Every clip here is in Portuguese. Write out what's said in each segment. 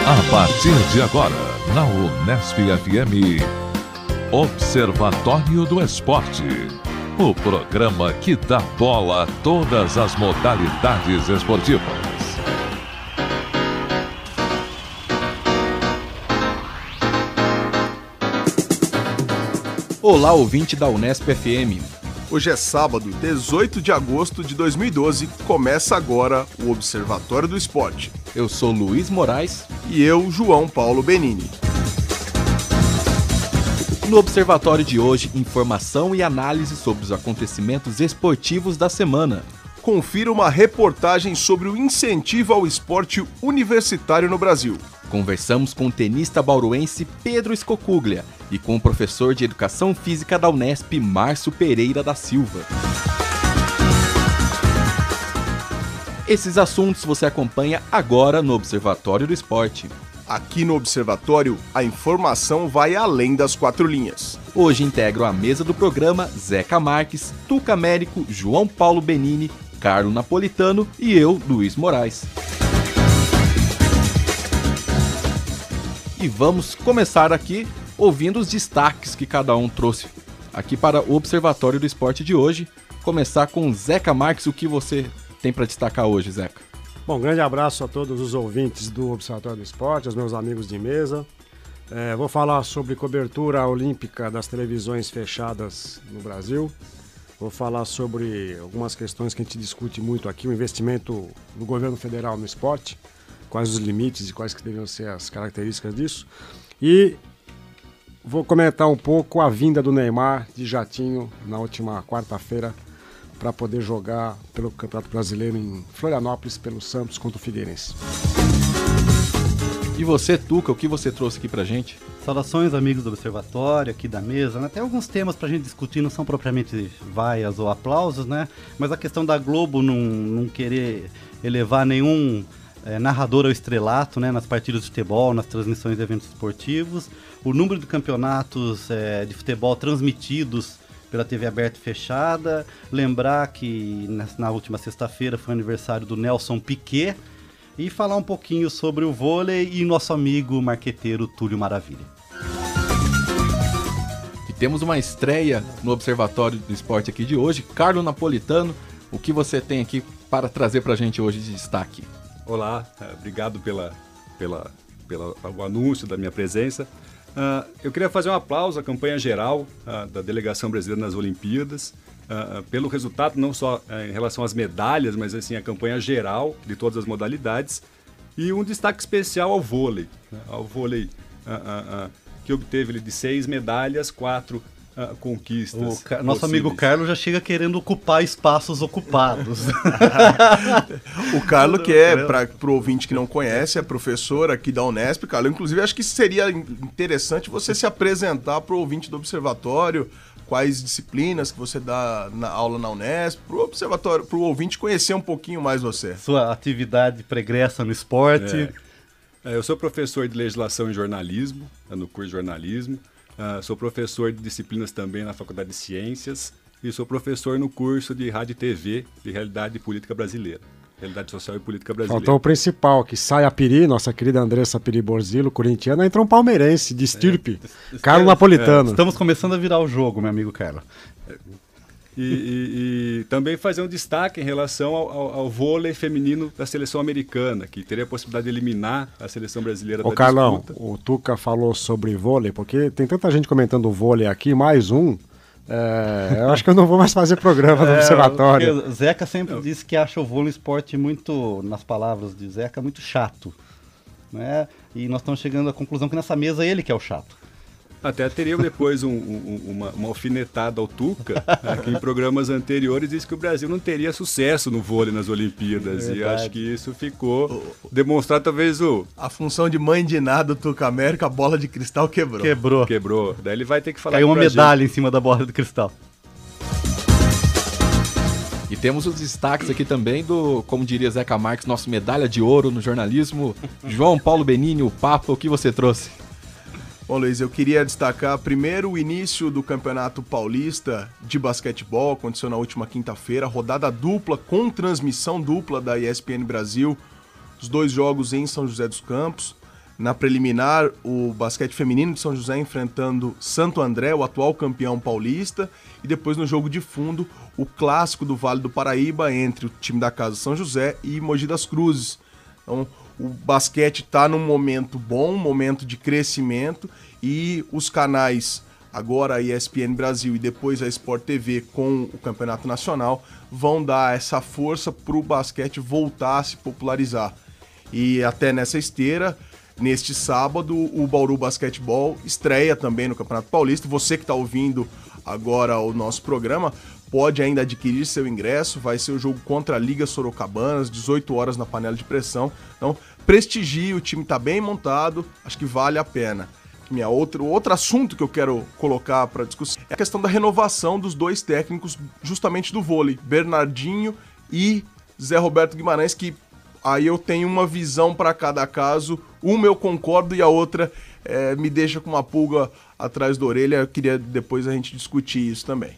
A partir de agora, na Unesp FM, Observatório do Esporte. O programa que dá bola a todas as modalidades esportivas. Olá, ouvinte da Unesp FM. Hoje é sábado, 18 de agosto de 2012. Começa agora o Observatório do Esporte. Eu sou Luiz Moraes. E eu, João Paulo Benini. No Observatório de hoje, informação e análise sobre os acontecimentos esportivos da semana. Confira uma reportagem sobre o incentivo ao esporte universitário no Brasil. Conversamos com o tenista bauruense Pedro Scocuglia e com o professor de Educação Física da Unesp, Márcio Pereira da Silva. Esses assuntos você acompanha agora no Observatório do Esporte. Aqui no Observatório, a informação vai além das quatro linhas. Hoje integram a mesa do programa Zeca Marques, Tuca Américo, João Paulo Benini, Carlo Napolitano e eu, Luiz Moraes. E vamos começar aqui ouvindo os destaques que cada um trouxe aqui para o Observatório do Esporte de hoje. Começar com Zeca Marques, o que você tem para destacar hoje, Zeca? Bom, grande abraço a todos os ouvintes do Observatório do Esporte, aos meus amigos de mesa. Vou falar sobre cobertura olímpica das televisões fechadas no Brasil. Vou falar sobre algumas questões que a gente discute muito aqui, o investimento do governo federal no esporte, quais os limites e quais que deveriam ser as características disso. E vou comentar um pouco a vinda do Neymar de jatinho na última quarta-feira para poder jogar pelo Campeonato Brasileiro em Florianópolis, pelo Santos contra o Figueirense. E você, Tuca, o que você trouxe aqui pra gente? Saudações, amigos do Observatório, aqui da mesa, né? Tem alguns temas pra gente discutir, não são propriamente vaias ou aplausos, né? Mas a questão da Globo não querer elevar nenhum narrador ao estrelato, né? Nas partidas de futebol, nas transmissões de eventos esportivos, o número de campeonatos de futebol transmitidos pela TV aberta e fechada. Lembrar que na última sexta-feira foi o aniversário do Nelson Piquet. E falar um pouquinho sobre o vôlei e nosso amigo marqueteiro Túlio Maravilha. E temos uma estreia no Observatório do Esporte aqui de hoje. Carlo Napolitano, o que você tem aqui para trazer pra gente hoje de destaque? Olá, obrigado pelo anúncio da minha presença. Eu queria fazer um aplauso à campanha geral da delegação brasileira nas Olimpíadas, pelo resultado, não só em relação às medalhas, mas assim, a campanha geral de todas as modalidades, e um destaque especial ao vôlei, que obteve de 6 medalhas, 4 conquistas. Nosso amigo Carlos já chega querendo ocupar espaços ocupados. O Carlos, que é, para o ouvinte que não conhece, é professor aqui da Unesp. Carlos, inclusive, acho que seria interessante você se apresentar para o ouvinte do Observatório, quais disciplinas que você dá na aula na Unesp, para o ouvinte conhecer um pouquinho mais você. Sua atividade pregressa no esporte. Eu sou professor de legislação e jornalismo, no curso de jornalismo. Sou professor de disciplinas também na Faculdade de Ciências e sou professor no curso de Rádio e TV de Realidade e Política Brasileira. Realidade Social e Política Brasileira. Faltou o principal, que sai a Piri, nossa querida Andressa Piri Borzillo, corintiana, entrou um palmeirense de estirpe, Carlo Napolitano. Estamos começando a virar o jogo, meu amigo Carlos. E também fazer um destaque em relação ao vôlei feminino da seleção americana, que teria a possibilidade de eliminar a seleção brasileira da Carlão, disputa. o Tuca falou sobre vôlei, porque tem tanta gente comentando vôlei aqui, mais um. Eu acho que eu não vou mais fazer programa no Observatório. O Zeca sempre disse que acha o vôlei um esporte muito, nas palavras de Zeca, muito chato. Né? E nós estamos chegando à conclusão que nessa mesa ele que é o chato. Até teria depois uma alfinetada ao Tuca, que em programas anteriores disse que o Brasil não teria sucesso no vôlei nas Olimpíadas. E acho que isso ficou demonstrado talvez a função de mãe de nada do Tuca América, a bola de cristal quebrou. Daí ele vai ter que falar. Caiu uma medalha em cima da bola de cristal. E temos os destaques aqui também do, como diria Zeca Marques, nosso medalha de ouro no jornalismo, João Paulo Benini, o Papa, o que você trouxe? Bom, Luiz, eu queria destacar primeiro o início do Campeonato Paulista de Basquetebol, aconteceu na última quinta-feira, rodada dupla com transmissão dupla da ESPN Brasil, os 2 jogos em São José dos Campos. Na preliminar, o basquete feminino de São José enfrentando Santo André, o atual campeão paulista, e depois no jogo de fundo, o clássico do Vale do Paraíba entre o time da casa São José e Mogi das Cruzes. Então, o basquete está num momento bom, um momento de crescimento, e os canais, agora a ESPN Brasil e depois a Sport TV com o Campeonato Nacional, vão dar essa força para o basquete voltar a se popularizar. E até nessa esteira, neste sábado, o Bauru Basquetebol estreia também no Campeonato Paulista. Você que está ouvindo agora o nosso programa pode ainda adquirir seu ingresso. Vai ser o jogo contra a Liga Sorocabana, às 18 horas na panela de pressão. Então, prestigie, o time está bem montado, acho que vale a pena. Outro assunto que eu quero colocar para discussão é a questão da renovação dos dois técnicos justamente do vôlei, Bernardinho e Zé Roberto Guimarães, que aí eu tenho uma visão para cada caso. Uma eu concordo e a outra me deixa com uma pulga atrás da orelha. Eu queria depois a gente discutir isso também.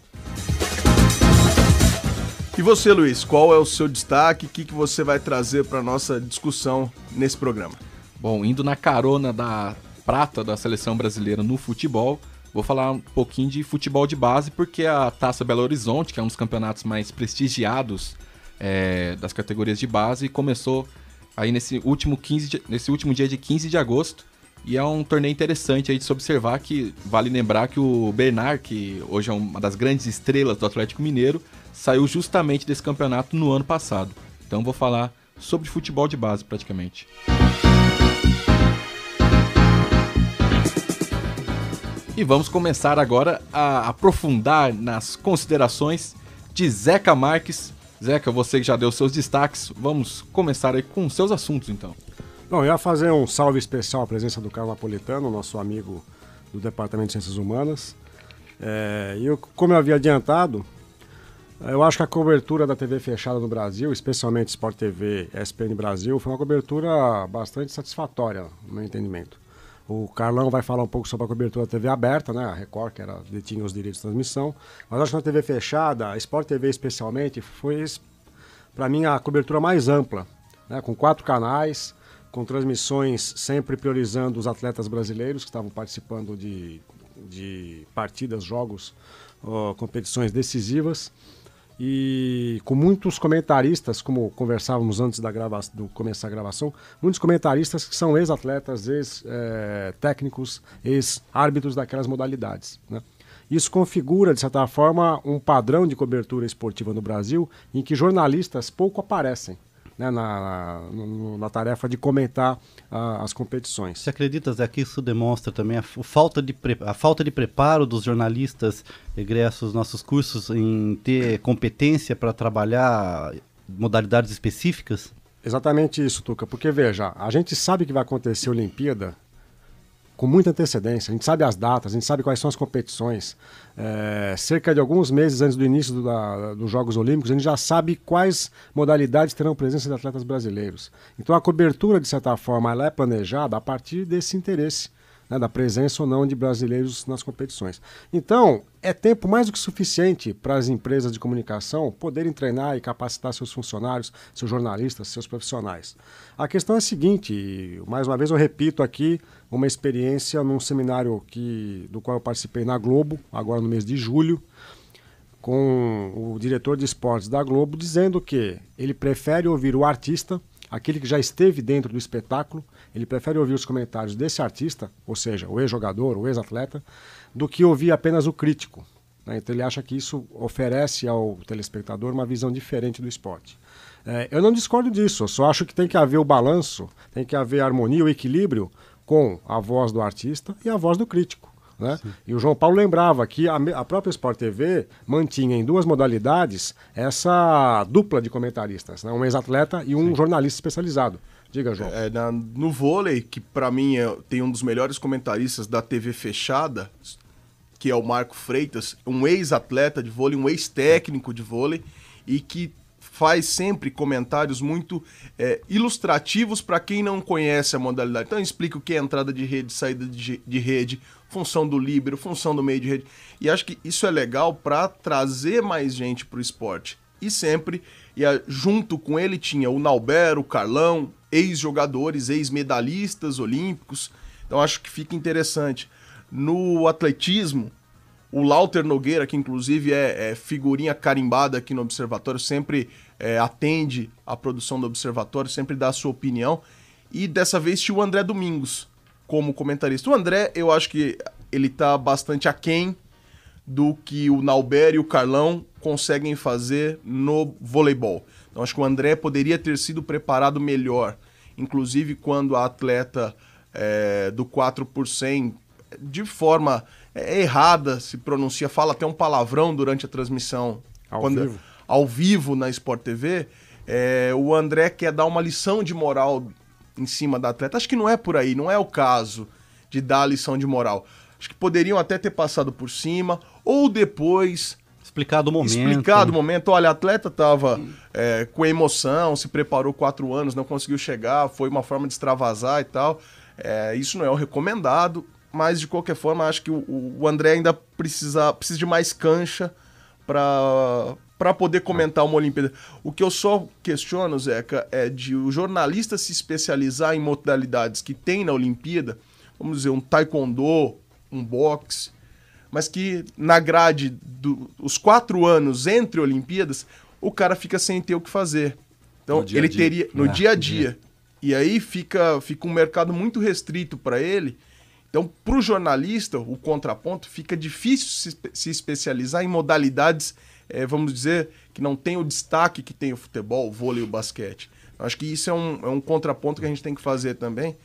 E você, Luiz, qual é o seu destaque? O que você vai trazer para a nossa discussão nesse programa? Bom, indo na carona da prata da seleção brasileira no futebol, vou falar um pouquinho de futebol de base, porque a Taça Belo Horizonte, que é um dos campeonatos mais prestigiados das categorias de base, começou aí nesse último dia de 15 de agosto, e é um torneio interessante aí de se observar, que vale lembrar que o Bernard, que hoje é uma das grandes estrelas do Atlético Mineiro, saiu justamente desse campeonato no ano passado. Então vou falar sobre futebol de base praticamente. E vamos começar agora a aprofundar nas considerações de Zeca Marques. Zeca, você que já deu seus destaques, vamos começar aí com seus assuntos, então. Bom, eu ia fazer um salve especial à presença do Carlos Napolitano, nosso amigo do Departamento de Ciências Humanas. Como eu havia adiantado, eu acho que a cobertura da TV fechada no Brasil, especialmente Sport TV e ESPN Brasil, foi uma cobertura bastante satisfatória, no meu entendimento. O Carlão vai falar um pouco sobre a cobertura da TV aberta, né? A Record, que detinha os direitos de transmissão. Mas acho que na TV fechada, a Sport TV especialmente, foi, para mim, a cobertura mais ampla, né? Com 4 canais, com transmissões sempre priorizando os atletas brasileiros que estavam participando de partidas, jogos, competições decisivas. E com muitos comentaristas, como conversávamos antes do começar a gravação, muitos comentaristas que são ex-atletas, ex-técnicos, ex-árbitros daquelas modalidades, né? Isso configura, de certa forma, um padrão de cobertura esportiva no Brasil em que jornalistas pouco aparecem, né, na tarefa de comentar as competições. Você acredita, Zé, que isso demonstra também a falta de preparo dos jornalistas egressos dos nossos cursos em ter competência para trabalhar modalidades específicas? Exatamente isso, Tuca, porque veja, a gente sabe que vai acontecer a Olimpíada com muita antecedência, a gente sabe as datas, a gente sabe quais são as competições. Cerca de alguns meses antes do início dos Jogos Olímpicos, a gente já sabe quais modalidades terão presença de atletas brasileiros. Então a cobertura, de certa forma, ela é planejada a partir desse interesse, né, da presença ou não de brasileiros nas competições. Então, é tempo mais do que suficiente para as empresas de comunicação poderem treinar e capacitar seus funcionários, seus jornalistas, seus profissionais. A questão é a seguinte, mais uma vez eu repito aqui uma experiência num seminário do qual eu participei na Globo, agora no mês de julho, com o diretor de esportes da Globo, dizendo que ele prefere ouvir o artista, aquele que já esteve dentro do espetáculo, ele prefere ouvir os comentários desse artista, ou seja, o ex-jogador, o ex-atleta, do que ouvir apenas o crítico, né? Então ele acha que isso oferece ao telespectador uma visão diferente do esporte. Eu não discordo disso, eu só acho que tem que haver o balanço, tem que haver a harmonia, o equilíbrio com a voz do artista e a voz do crítico, né? E o João Paulo lembrava que a própria Sport TV mantinha em 2 modalidades essa dupla de comentaristas, né? Um ex-atleta e um jornalista especializado. Diga, João. No vôlei, que para mim tem um dos melhores comentaristas da TV fechada, que é o Marco Freitas, um ex-atleta de vôlei, um ex-técnico de vôlei, e que faz sempre comentários muito ilustrativos para quem não conhece a modalidade. Então explica o que é entrada de rede, saída de rede, função do líbero, função do meio de rede. E acho que isso é legal para trazer mais gente para o esporte. E sempre, junto com ele tinha o Nauber, o Carlão, ex-jogadores, ex-medalhistas olímpicos. Então acho que fica interessante. No atletismo, o Lauter Nogueira, que inclusive é figurinha carimbada aqui no Observatório, sempre atende a produção do Observatório, sempre dá a sua opinião. E dessa vez tinha o André Domingos como comentarista. O André, eu acho que ele está bastante aquém do que o Nauber e o Carlão conseguem fazer no voleibol. Então acho que o André poderia ter sido preparado melhor. Inclusive quando a atleta do 4%, de forma errada se pronuncia, fala até um palavrão durante a transmissão ao vivo na Sport TV, o André quer dar uma lição de moral em cima da atleta. Acho que não é por aí, não é o caso de dar a lição de moral. Acho que poderiam até ter passado por cima, ou depois explicado o momento. Olha, a atleta estava com emoção, se preparou 4 anos, não conseguiu chegar, foi uma forma de extravasar e tal. Isso não é o recomendado, mas de qualquer forma acho que o André ainda precisa de mais cancha para poder comentar uma Olimpíada. O que eu só questiono, Zeca, é de o jornalista se especializar em modalidades que tem na Olimpíada, vamos dizer, um taekwondo, um boxe, mas que na grade dos 4 anos entre Olimpíadas, o cara fica sem ter o que fazer. Então ele teria no dia a dia. E aí fica um mercado muito restrito para ele. Então, para o jornalista, o contraponto, fica difícil se especializar em modalidades, vamos dizer, que não tem o destaque que tem o futebol, o vôlei e o basquete. Eu acho que isso é um contraponto que a gente tem que fazer também.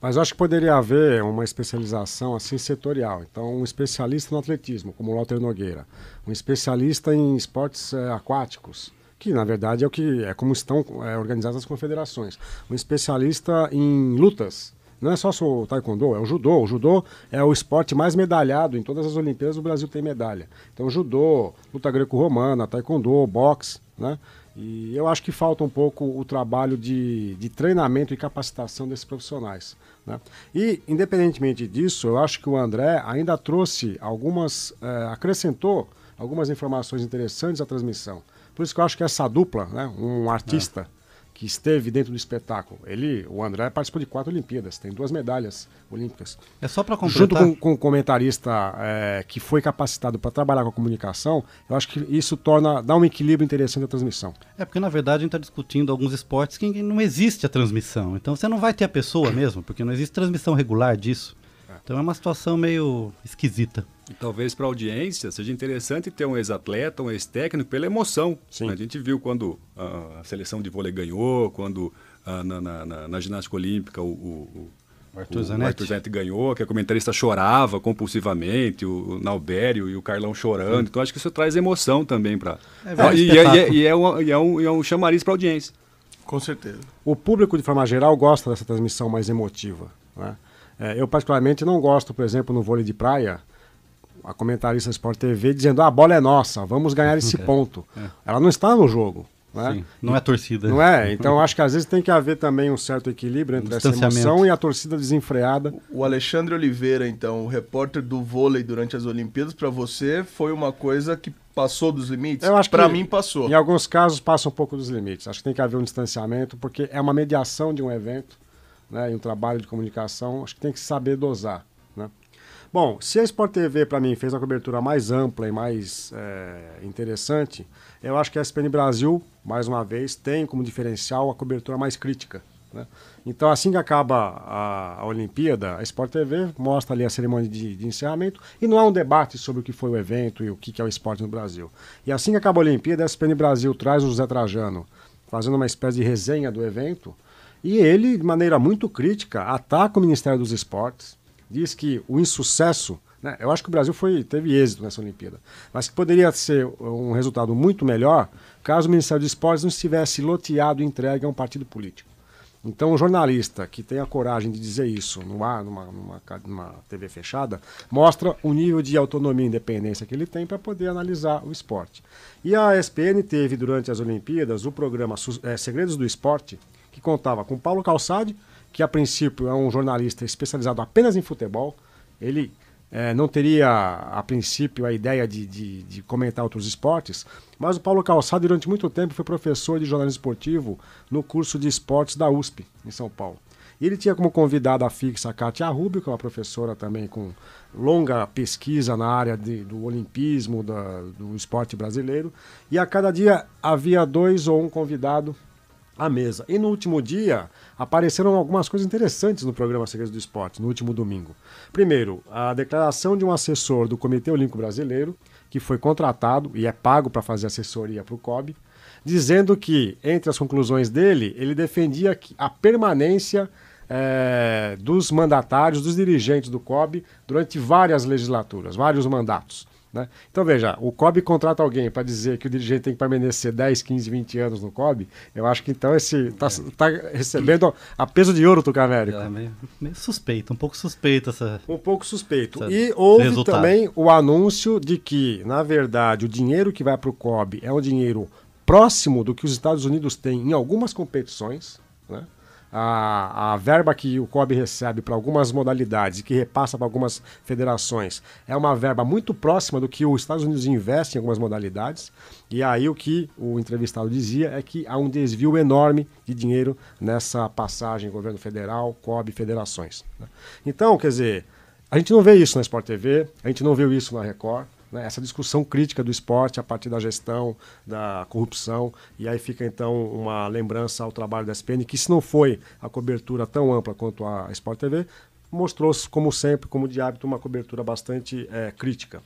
Mas eu acho que poderia haver uma especialização assim setorial. Então, um especialista no atletismo, como o Lauter Nogueira. Um especialista em esportes aquáticos, que na verdade é como estão organizadas as confederações. Um especialista em lutas. Não é só o taekwondo, é o judô. O judô é o esporte mais medalhado em todas as Olimpíadas, o Brasil tem medalha. Então judô, luta greco-romana, taekwondo, boxe, né? E eu acho que falta um pouco o trabalho de treinamento e capacitação desses profissionais, né? E, independentemente disso, eu acho que o André ainda trouxe acrescentou algumas informações interessantes à transmissão. Por isso que eu acho que essa dupla, né, um artista que esteve dentro do espetáculo, o André participou de 4 Olimpíadas, tem 2 medalhas olímpicas. É só para completar. Junto com o comentarista que foi capacitado para trabalhar com a comunicação, eu acho que isso dá um equilíbrio interessante à transmissão. Porque na verdade a gente está discutindo alguns esportes que não existe a transmissão. Então você não vai ter a pessoa mesmo, porque não existe transmissão regular disso. Então é uma situação meio esquisita. E talvez para a audiência seja interessante ter um ex-atleta, um ex-técnico pela emoção. Sim. A gente viu quando a seleção de vôlei ganhou, quando na ginástica olímpica o Arthur Zanetti ganhou, que a comentarista chorava compulsivamente, o Naubério e o Carlão chorando. Então acho que isso traz emoção também para... É um chamariz para a audiência. Com certeza. O público, de forma geral, gosta dessa transmissão mais emotiva, né? Eu particularmente não gosto, por exemplo, no vôlei de praia, a comentarista Sport TV dizendo a bola é nossa, vamos ganhar esse ponto. Ela não está no jogo, né? Sim, não é torcida. Não é? Então acho que às vezes tem que haver também um certo equilíbrio entre essa emoção e a torcida desenfreada. O Alexandre Oliveira, então, o repórter do vôlei durante as Olimpíadas, para você foi uma coisa que passou dos limites? Eu acho que para mim passou. Em alguns casos passa um pouco dos limites. Acho que tem que haver um distanciamento, porque é uma mediação de um evento, né, e um trabalho de comunicação, acho que tem que saber dosar, né? Bom, se a Sport TV, para mim, fez uma cobertura mais ampla e mais interessante, eu acho que a ESPN Brasil, mais uma vez, tem como diferencial a cobertura mais crítica, né? Então, assim que acaba a Olimpíada, a Sport TV mostra ali a cerimônia de encerramento e não há um debate sobre o que foi o evento e o que é o esporte no Brasil. E assim que acaba a Olimpíada, a ESPN Brasil traz o José Trajano fazendo uma espécie de resenha do evento. E ele, de maneira muito crítica, ataca o Ministério dos Esportes, diz que o insucesso, né, eu acho que o Brasil teve êxito nessa Olimpíada, mas que poderia ser um resultado muito melhor caso o Ministério dos Esportes não estivesse loteado e entregue a um partido político. Então, um jornalista que tem a coragem de dizer isso no ar, numa TV fechada, mostra o nível de autonomia e independência que ele tem para poder analisar o esporte. E a ESPN teve, durante as Olimpíadas, o programa Segredos do Esporte, que contava com Paulo Calçade, que a princípio é um jornalista especializado apenas em futebol. Ele não teria, a princípio, a ideia de comentar outros esportes, mas o Paulo Calçado, durante muito tempo, foi professor de jornalismo esportivo no curso de esportes da USP, em São Paulo. E ele tinha como convidada fixa a Kátia Rubio, que é uma professora também com longa pesquisa na área do olimpismo, do esporte brasileiro. E a cada dia havia 2 ou 1 convidado à mesa. E no último dia apareceram algumas coisas interessantes no programa Segredos do Esporte, no último domingo. Primeiro, a declaração de um assessor do Comitê Olímpico Brasileiro, que foi contratado e é pago para fazer assessoria para o COB, dizendo que, entre as conclusões dele, ele defendia a permanência dos mandatários, dos dirigentes do COB durante várias legislaturas, vários mandatos. Né? Então veja, o COB contrata alguém para dizer que o dirigente tem que permanecer 10, 15, 20 anos no COB, eu acho que então esse está recebendo a peso de ouro do Tucavérico. É meio suspeito, um pouco suspeito essa... Um pouco suspeito. E houve também o anúncio de que, na verdade, o dinheiro que vai para o COB é um dinheiro próximo do que os Estados Unidos têm em algumas competições, né? A verba que o COB recebe para algumas modalidades e que repassa para algumas federações é uma verba muito próxima do que os Estados Unidos investe em algumas modalidades. E aí o que o entrevistado dizia é que há um desvio enorme de dinheiro nessa passagem governo federal, COB, federações. Né? Então, quer dizer, a gente não vê isso na Sport TV, a gente não viu isso na Record. Né, essa discussão crítica do esporte a partir da gestão, da corrupção, e aí fica então uma lembrança ao trabalho da ESPN, que se não foi a cobertura tão ampla quanto a Sport TV, mostrou-se, como sempre, como de hábito, uma cobertura bastante crítica.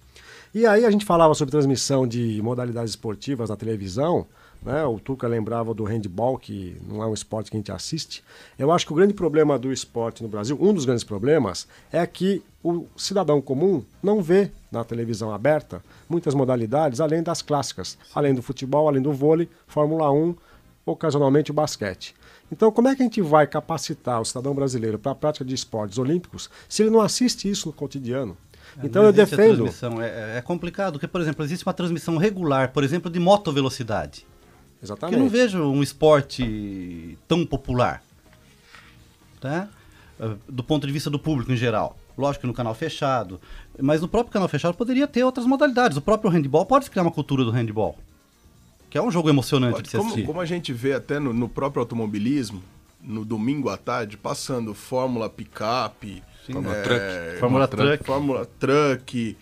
E aí a gente falava sobre transmissão de modalidades esportivas na televisão, né? O Tuca lembrava do handball, que não é um esporte que a gente assiste. Eu acho que o grande problema do esporte no Brasil, um dos grandes problemas, é que o cidadão comum não vê na televisão aberta muitas modalidades, além das clássicas, além do futebol, além do vôlei, Fórmula 1, ocasionalmente o basquete. Então, como é que a gente vai capacitar o cidadão brasileiro para a prática de esportes olímpicos se ele não assiste isso no cotidiano? Então eu defendo... É complicado, porque, por exemplo, existe uma transmissão regular, por exemplo, de motovelocidade. Exatamente. Eu não vejo um esporte tão popular, tá? Do ponto de vista do público em geral. Lógico que no canal fechado, mas no próprio canal fechado poderia ter outras modalidades. O próprio handball pode criar uma cultura do handball, que é um jogo emocionante de se assistir. Como a gente vê até no próprio automobilismo, no domingo à tarde, passando Fórmula Picape, Fórmula Truck,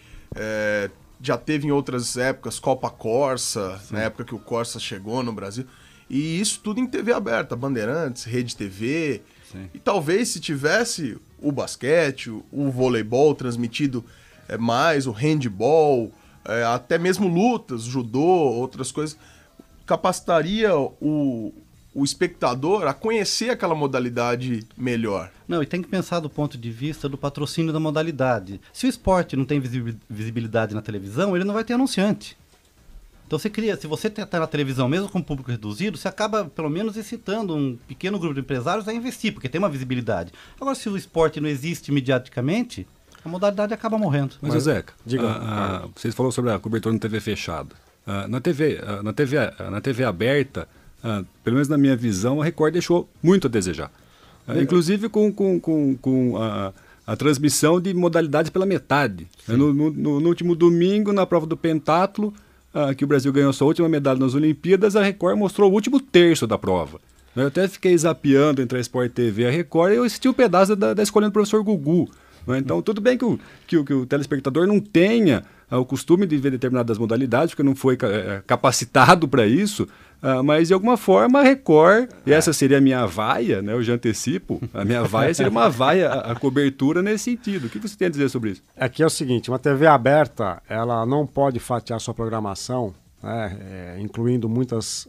já teve em outras épocas Copa Corsa, sim, na época que o Corsa chegou no Brasil, e isso tudo em TV aberta, Bandeirantes, Rede TV, sim. E talvez se tivesse o basquete, o voleibol transmitido mais, o handball, até mesmo lutas, judô, outras coisas, capacitaria o espectador a conhecer aquela modalidade melhor. Não, e tem que pensar do ponto de vista do patrocínio da modalidade. Se o esporte não tem visibilidade na televisão, ele não vai ter anunciante. Então se você está na televisão, mesmo com público reduzido, você acaba pelo menos excitando um pequeno grupo de empresários a investir, porque tem uma visibilidade. Agora, se o esporte não existe mediaticamente, a modalidade acaba morrendo. Mas Zeca, vocês falaram sobre a cobertura na TV fechada. Na TV aberta, pelo menos na minha visão, a Record deixou muito a desejar. Inclusive com a transmissão de modalidades pela metade. No último domingo, na prova do pentatlo, que o Brasil ganhou sua última medalha nas Olimpíadas, a Record mostrou o último terço da prova. Eu até fiquei zapeando entre a Sport TV e a Record e eu assisti um pedaço da escolinha do professor Gugu. Então, tudo bem que o telespectador não tenha o costume de ver determinadas modalidades, porque não foi capacitado para isso, mas de alguma forma a Record, e essa seria a minha vaia, né, eu já antecipo, a minha vaia seria uma vaia, a cobertura nesse sentido. O que você tem a dizer sobre isso? Aqui é o seguinte, uma TV aberta, ela não pode fatiar sua programação, incluindo muitas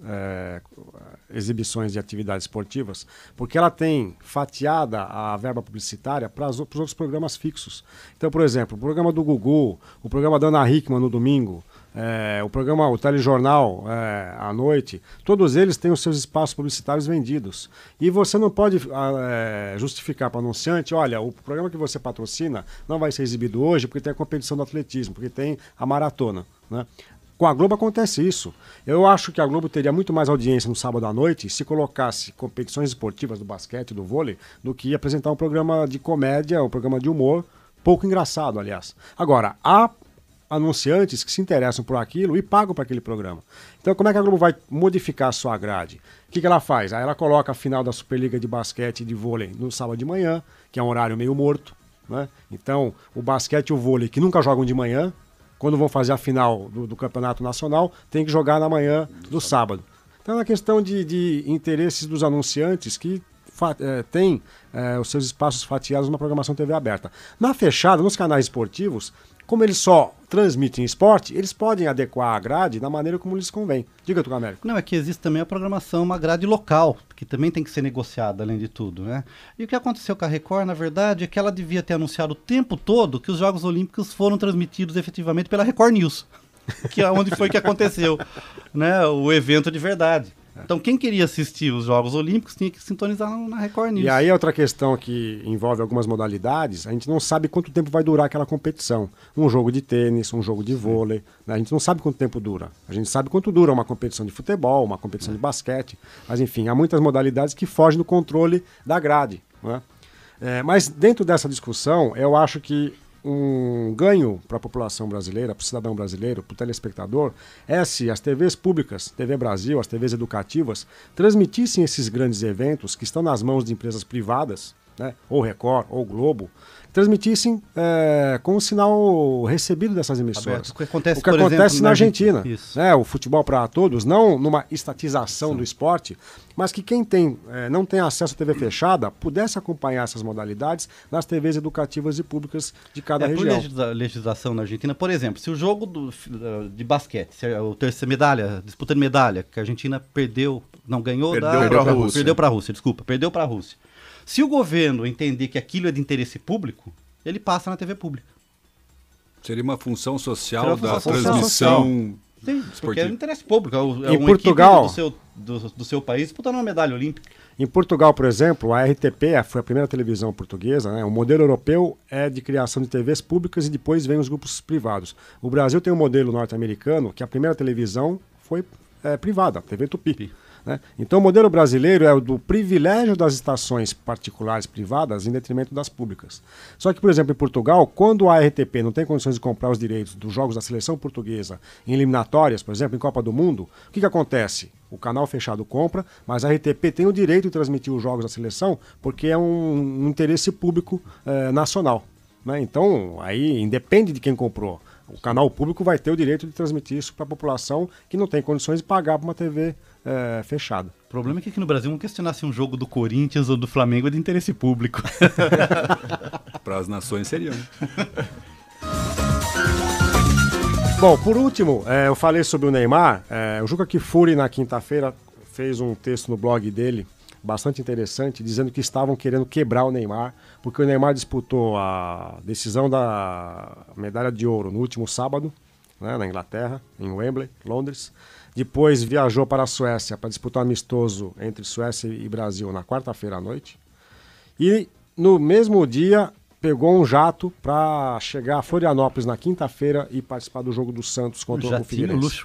exibições de atividades esportivas, porque ela tem fatiada a verba publicitária para os outros programas fixos. Então, por exemplo, o programa do Gugu, o programa da Ana Hickman no domingo, o telejornal à noite, todos eles têm os seus espaços publicitários vendidos. E você não pode justificar para o anunciante, olha, o programa que você patrocina não vai ser exibido hoje porque tem a competição do atletismo, porque tem a maratona, né? Com a Globo acontece isso. Eu acho que a Globo teria muito mais audiência no sábado à noite se colocasse competições esportivas do basquete, do vôlei, do que apresentar um programa de comédia, um programa de humor pouco engraçado, aliás. Agora, há anunciantes que se interessam por aquilo e pagam para aquele programa. Então, como é que a Globo vai modificar a sua grade? O que ela faz? Aí ela coloca a final da Superliga de basquete e de vôlei no sábado de manhã, que é um horário meio morto, né? Então, o basquete e o vôlei, que nunca jogam de manhã, quando vão fazer a final do Campeonato Nacional, tem que jogar na manhã do sábado. Então, é uma questão de interesses dos anunciantes que têm os seus espaços fatiados na programação TV aberta. Na fechada, nos canais esportivos, como eles só transmitem esporte, eles podem adequar a grade da maneira como lhes convém. Diga, Tuca Américo. Não, é que existe também a programação, uma grade local, que também tem que ser negociada, além de tudo, né? E o que aconteceu com a Record, na verdade, é que ela devia ter anunciado o tempo todo que os Jogos Olímpicos foram transmitidos efetivamente pela Record News, que é onde foi que aconteceu, né, o evento de verdade. Então, quem queria assistir os Jogos Olímpicos tinha que sintonizar na Record News. E aí, outra questão que envolve algumas modalidades, a gente não sabe quanto tempo vai durar aquela competição. Um jogo de tênis, um jogo de vôlei, né? A gente não sabe quanto tempo dura. A gente sabe quanto dura uma competição de futebol, uma competição de basquete. Mas, enfim, há muitas modalidades que fogem do controle da grade, né? Mas, dentro dessa discussão, eu acho que um ganho para a população brasileira, para o cidadão brasileiro, para o telespectador, é se as TVs públicas, TV Brasil, as TVs educativas, transmitissem esses grandes eventos que estão nas mãos de empresas privadas, né, ou Record, ou Globo, transmitissem com o sinal recebido dessas emissoras. O que acontece, por exemplo, na Argentina. Né, o futebol para todos, não numa estatização do esporte, mas que quem não tem acesso à TV fechada pudesse acompanhar essas modalidades nas TVs educativas e públicas de cada região. Por legislação na Argentina, por exemplo, se o jogo de basquete, se o terceiro medalha, disputando medalha, que a Argentina perdeu para a Rússia. Se o governo entender que aquilo é de interesse público, ele passa na TV pública. Seria uma função social da função transmissão. Sim, porque é de interesse público. É em Portugal, do seu país disputando uma medalha olímpica. Em Portugal, por exemplo, a RTP foi a primeira televisão portuguesa, né? O modelo europeu é de criação de TVs públicas e depois vem os grupos privados. O Brasil tem um modelo norte-americano que a primeira televisão foi privada, TV Tupi. Né? Então o modelo brasileiro é o do privilégio das estações particulares privadas em detrimento das públicas. Só que, por exemplo, em Portugal, quando a RTP não tem condições de comprar os direitos dos jogos da seleção portuguesa em eliminatórias, por exemplo, em Copa do Mundo, o que acontece? O canal fechado compra, mas a RTP tem o direito de transmitir os jogos da seleção porque é um interesse público nacional. Né? Então, aí independe de quem comprou. O canal público vai ter o direito de transmitir isso para a população que não tem condições de pagar para uma TV fechada. O problema é que aqui no Brasil não questionar se um jogo do Corinthians ou do Flamengo é de interesse público. Para as nações seriam. Bom, por último, eu falei sobre o Neymar. O Juca Kfouri, na quinta-feira, fez um texto no blog dele, bastante interessante, dizendo que estavam querendo quebrar o Neymar, porque o Neymar disputou a decisão da medalha de ouro no último sábado, né, na Inglaterra, em Wembley, Londres. Depois viajou para a Suécia para disputar um amistoso entre Suécia e Brasil na quarta-feira à noite. E no mesmo dia pegou um jato para chegar a Florianópolis na quinta-feira e participar do jogo do Santos contra o Figueirense.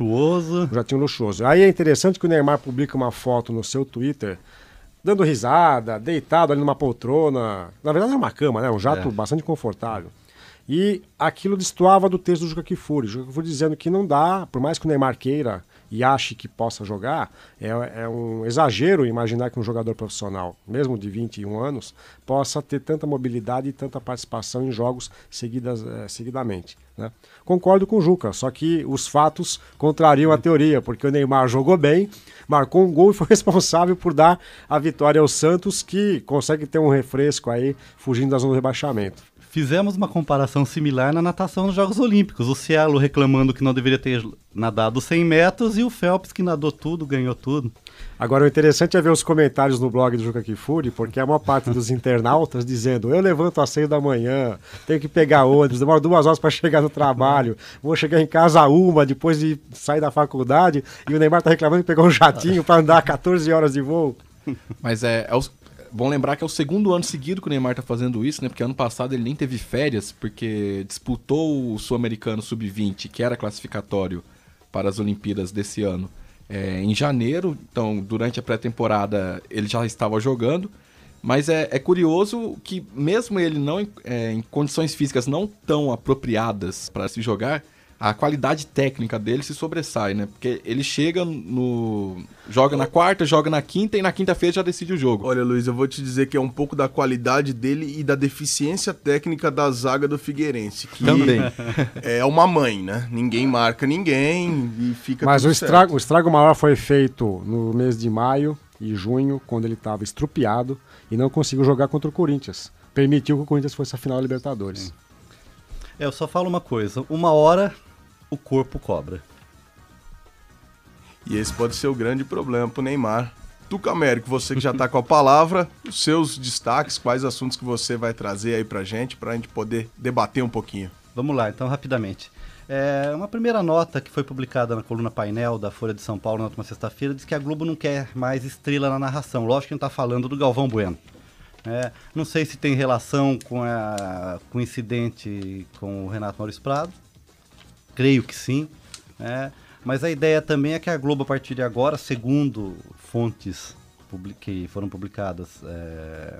Jatinho luxuoso. Aí é interessante que o Neymar publica uma foto no seu Twitter dando risada, deitado ali numa poltrona. Na verdade era uma cama, né? Um jato bastante confortável. E aquilo destoava do texto do Juca Kfouri. O Juca Kfouri dizendo que não dá, por mais que o Neymar queira e ache que possa jogar, é um exagero imaginar que um jogador profissional, mesmo de 21 anos, possa ter tanta mobilidade e tanta participação em jogos seguidamente. Né? Concordo com o Juca, só que os fatos contrariam a teoria, porque o Neymar jogou bem, marcou um gol e foi responsável por dar a vitória ao Santos, que consegue ter um refresco aí, fugindo da zona do rebaixamento. Fizemos uma comparação similar na natação nos Jogos Olímpicos. O Cielo reclamando que não deveria ter nadado 100 metros e o Phelps que nadou tudo, ganhou tudo. Agora, o interessante é ver os comentários no blog do Juca Kfouri, porque é uma parte dos internautas dizendo: eu levanto às 6 da manhã, tenho que pegar ônibus, demora 2 horas para chegar no trabalho, vou chegar em casa a 1 depois de sair da faculdade, e o Neymar tá reclamando que pegou um jatinho para andar 14 horas de voo. Mas bom lembrar que é o segundo ano seguido que o Neymar tá fazendo isso, né? Porque ano passado ele nem teve férias, porque disputou o Sul-Americano Sub-20, que era classificatório para as Olimpíadas desse ano, em janeiro. Então, durante a pré-temporada, ele já estava jogando, Mas é curioso que mesmo ele não em condições físicas não tão apropriadas para se jogar, a qualidade técnica dele se sobressai, né? Porque ele chega joga na quarta, joga na quinta e na quinta-feira já decide o jogo. Olha, Luiz, eu vou te dizer que é um pouco da qualidade dele e da deficiência técnica da zaga do Figueirense. Que Também. É uma mãe, né? Ninguém marca ninguém e fica Mas tudo certo. o estrago maior foi feito no mês de maio e junho, quando ele estava estrupiado e não conseguiu jogar contra o Corinthians. Permitiu que o Corinthians fosse a final da Libertadores. Eu só falo uma coisa, uma hora o corpo cobra. E esse pode ser o grande problema pro Neymar. Tuca Américo, você que já tá com a palavra, os seus destaques, quais assuntos que você vai trazer aí pra gente poder debater um pouquinho. Vamos lá, então, rapidamente. Uma primeira nota que foi publicada na coluna Painel da Folha de São Paulo na última sexta-feira diz que a Globo não quer mais estrela na narração. Lógico que a gente tá falando do Galvão Bueno. Não sei se tem relação com o incidente com o Renato Maurício Prado. Creio que sim. Mas a ideia também é que a Globo, a partir de agora, segundo fontes que foram publicadas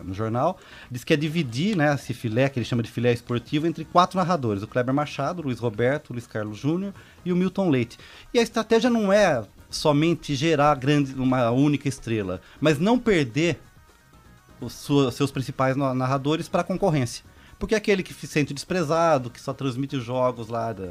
no jornal, diz que é dividir, né, esse filé, que ele chama de filé esportivo, entre 4 narradores: o Kleber Machado, o Luiz Roberto, o Luiz Carlos Júnior e o Milton Leite. E a estratégia não é somente gerar uma única estrela, mas não perder seus principais narradores para a concorrência. Porque é aquele que se sente desprezado, que só transmite os jogos lá de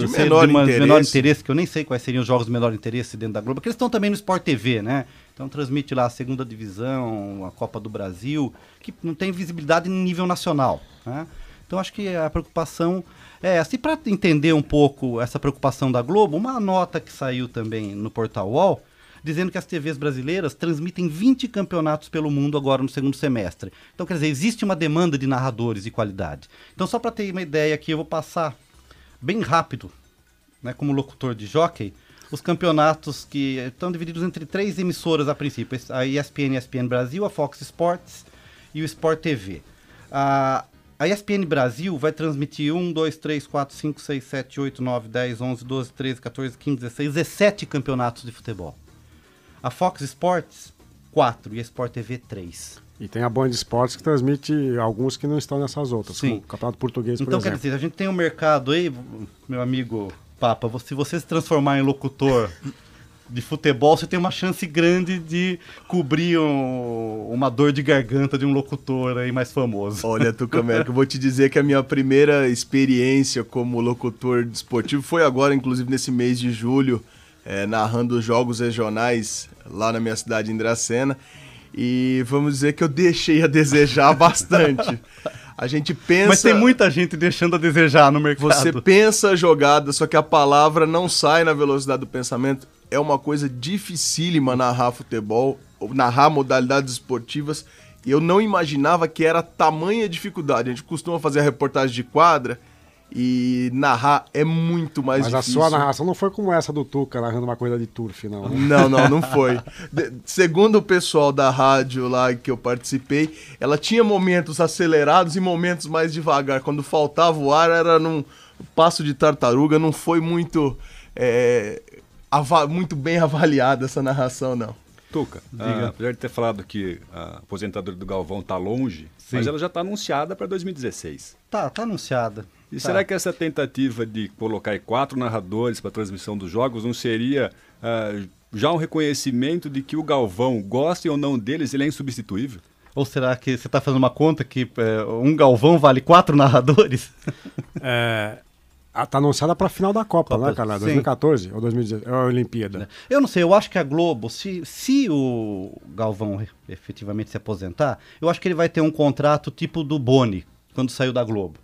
menor interesse, que eu nem sei quais seriam os jogos de menor interesse dentro da Globo, porque eles estão também no Sport TV, né? Então transmite lá a segunda divisão, a Copa do Brasil, que não tem visibilidade em nível nacional, né? Então acho que a preocupação é essa. E para entender um pouco essa preocupação da Globo, uma nota que saiu também no portal UOL, dizendo que as TVs brasileiras transmitem 20 campeonatos pelo mundo agora no segundo semestre. Então, quer dizer, existe uma demanda de narradores de qualidade. Então, só para ter uma ideia aqui, eu vou passar bem rápido, né, como locutor de jockey, os campeonatos que estão divididos entre 3 emissoras a princípio: a ESPN Brasil, a Fox Sports e o Sport TV. A ESPN Brasil vai transmitir 1, 2, 3, 4, 5, 6, 7, 8, 9, 10, 11, 12, 13, 14, 15, 16, 17 campeonatos de futebol. A Fox Sports, 4, e a Sport TV, 3. E tem a Band Esportes que transmite alguns que não estão nessas outras, sim, como o Campeonato Português, por exemplo. Então, quer dizer, a gente tem um mercado aí, meu amigo Papa, se você se transformar em locutor de futebol, você tem uma chance grande de cobrir uma dor de garganta de um locutor aí mais famoso. Olha, Tuca Américo, eu vou te dizer que a minha primeira experiência como locutor esportivo foi agora, inclusive nesse mês de julho, narrando os jogos regionais lá na minha cidade, em Dracena. E vamos dizer que eu deixei a desejar bastante. A gente pensa... Mas tem muita gente deixando a desejar no mercado. Você pensa a jogada, só que a palavra não sai na velocidade do pensamento. É uma coisa dificílima narrar futebol, narrar modalidades esportivas. E eu não imaginava que era tamanha dificuldade. A gente costuma fazer a reportagem de quadra e narrar é muito mais difícil. Mas a sua narração não foi como essa do Tuca, narrando uma coisa de turf, não. Não foi. Segundo o pessoal da rádio lá que eu participei, ela tinha momentos acelerados e momentos mais devagar. Quando faltava o ar, era num passo de tartaruga. Não foi muito, muito bem avaliada essa narração, não. Tuca, apesar de ter falado que a aposentadoria do Galvão está longe, sim, mas ela já está anunciada para 2016. Tá anunciada. E será que essa tentativa de colocar 4 narradores para a transmissão dos jogos não seria já um reconhecimento de que o Galvão, goste ou não deles, ele é insubstituível? Ou será que você está fazendo uma conta que um Galvão vale 4 narradores? Está anunciada para a final da Copa, né, Carla? 2014 ou 2016? É a Olimpíada. Eu não sei, eu acho que a Globo, se o Galvão efetivamente se aposentar, eu acho que ele vai ter um contrato tipo do Boni, quando saiu da Globo.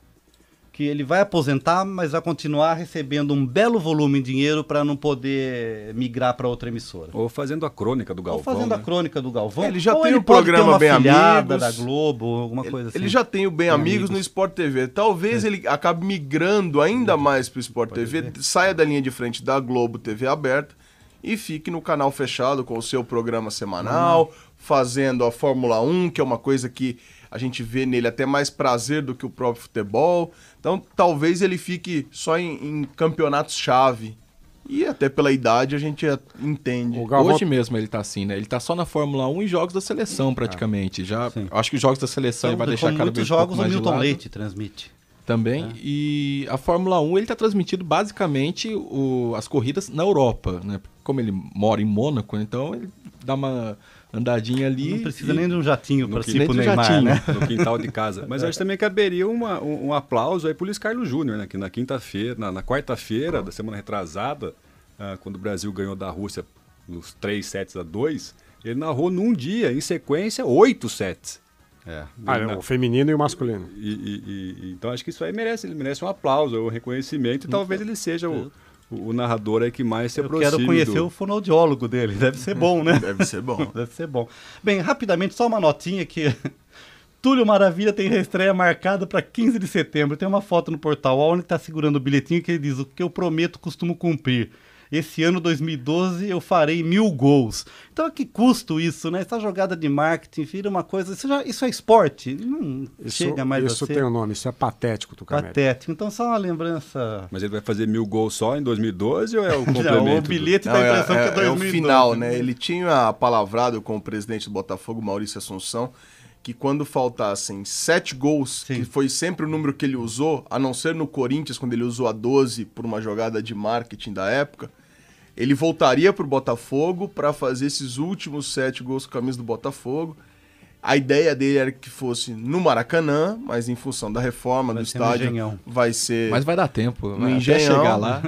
Que ele vai aposentar, mas vai continuar recebendo um belo volume de dinheiro para não poder migrar para outra emissora. Ou fazendo a crônica do Galvão. A crônica do Galvão. Ele já tem o programa Bem Amigos da Globo, alguma coisa assim. Ele já tem o Bem Amigos no Sport TV. Talvez ele acabe migrando ainda mais para o Sport TV, saia da linha de frente da Globo TV aberta e fique no canal fechado com o seu programa semanal, fazendo a Fórmula 1, que é uma coisa que a gente vê nele até mais prazer do que o próprio futebol. Então, talvez ele fique só em campeonatos-chave. E até pela idade a gente entende. Hoje mesmo ele tá assim, né? Ele tá só na Fórmula 1 e jogos da seleção, praticamente. Já, acho que os jogos da seleção ele vai deixar cada vez um pouco mais de lado. Muitos jogos o Milton Leite transmite. Também. E a Fórmula 1 ele tá transmitindo basicamente as corridas na Europa, né? Como ele mora em Mônaco, então ele dá uma andadinha ali. Não precisa nem de um jatinho para ir pro Neymar, né? No quintal de casa. Mas acho também caberia um aplauso aí pro Luiz Carlos Júnior, né? Que na quinta-feira, na quarta-feira da semana retrasada, quando o Brasil ganhou da Rússia nos 3-2, ele narrou num dia, em sequência, 8 sets. O feminino e o masculino. Então acho que isso aí ele merece um aplauso, um reconhecimento, e talvez ele seja o narrador aí que mais se aproxima. Eu quero conhecer o fonoaudiólogo dele, deve ser bom, né? Deve ser bom. Deve ser bom. Bem, rapidamente, só uma notinha que Túlio Maravilha tem reestreia marcada para 15 de setembro. Tem uma foto no Portal UOL onde está segurando o bilhetinho que ele diz: o que eu prometo, costumo cumprir. Esse ano, 2012, eu farei 1000 gols. Então, a que custo isso, né? Essa jogada de marketing vira uma coisa... Isso é esporte? Não chega mais a ser... Isso tem um nome, isso é patético, Tucameri. Patético. Então, só uma lembrança... Mas ele vai fazer 1000 gols só em 2012 ou é o complemento? Não, o bilhete dá a impressão que é 2012. É o final, né? Ele tinha palavrado com o presidente do Botafogo, Maurício Assunção, que quando faltassem 7 gols, que foi sempre o número que ele usou, a não ser no Corinthians, quando ele usou a 12 por uma jogada de marketing da época, ele voltaria para o Botafogo para fazer esses últimos 7 gols com a camisa do Botafogo. A ideia dele era que fosse no Maracanã, mas em função da reforma do estádio vai ser... Mas vai dar tempo, no Engenhão. Chegar lá.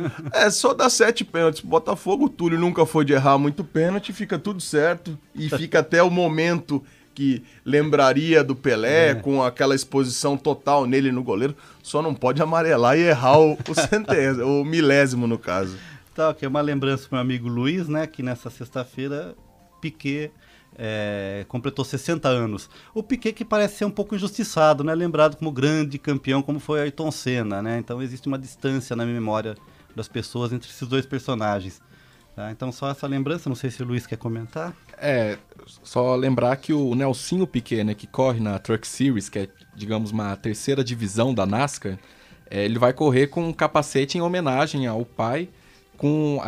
Só dá 7 pênaltis pro Botafogo. O Túlio nunca foi de errar muito pênalti, fica tudo certo. E fica até o momento que lembraria do Pelé, com aquela exposição total nele no goleiro. Só não pode amarelar e errar o centésimo, o milésimo no caso. Tá, ok. Uma lembrança pro meu amigo Luiz, né, que nessa sexta-feira Piquet completou 60 anos. O Piquet que parece ser um pouco injustiçado, né, lembrado como grande campeão, como foi Ayrton Senna, né, então existe uma distância na memória das pessoas entre esses dois personagens. Tá? Então só essa lembrança, não sei se o Luiz quer comentar. Só lembrar que o Nelsinho Piquet, né, que corre na Truck Series, que é, digamos, uma terceira divisão da NASCAR, ele vai correr com um capacete em homenagem ao pai, com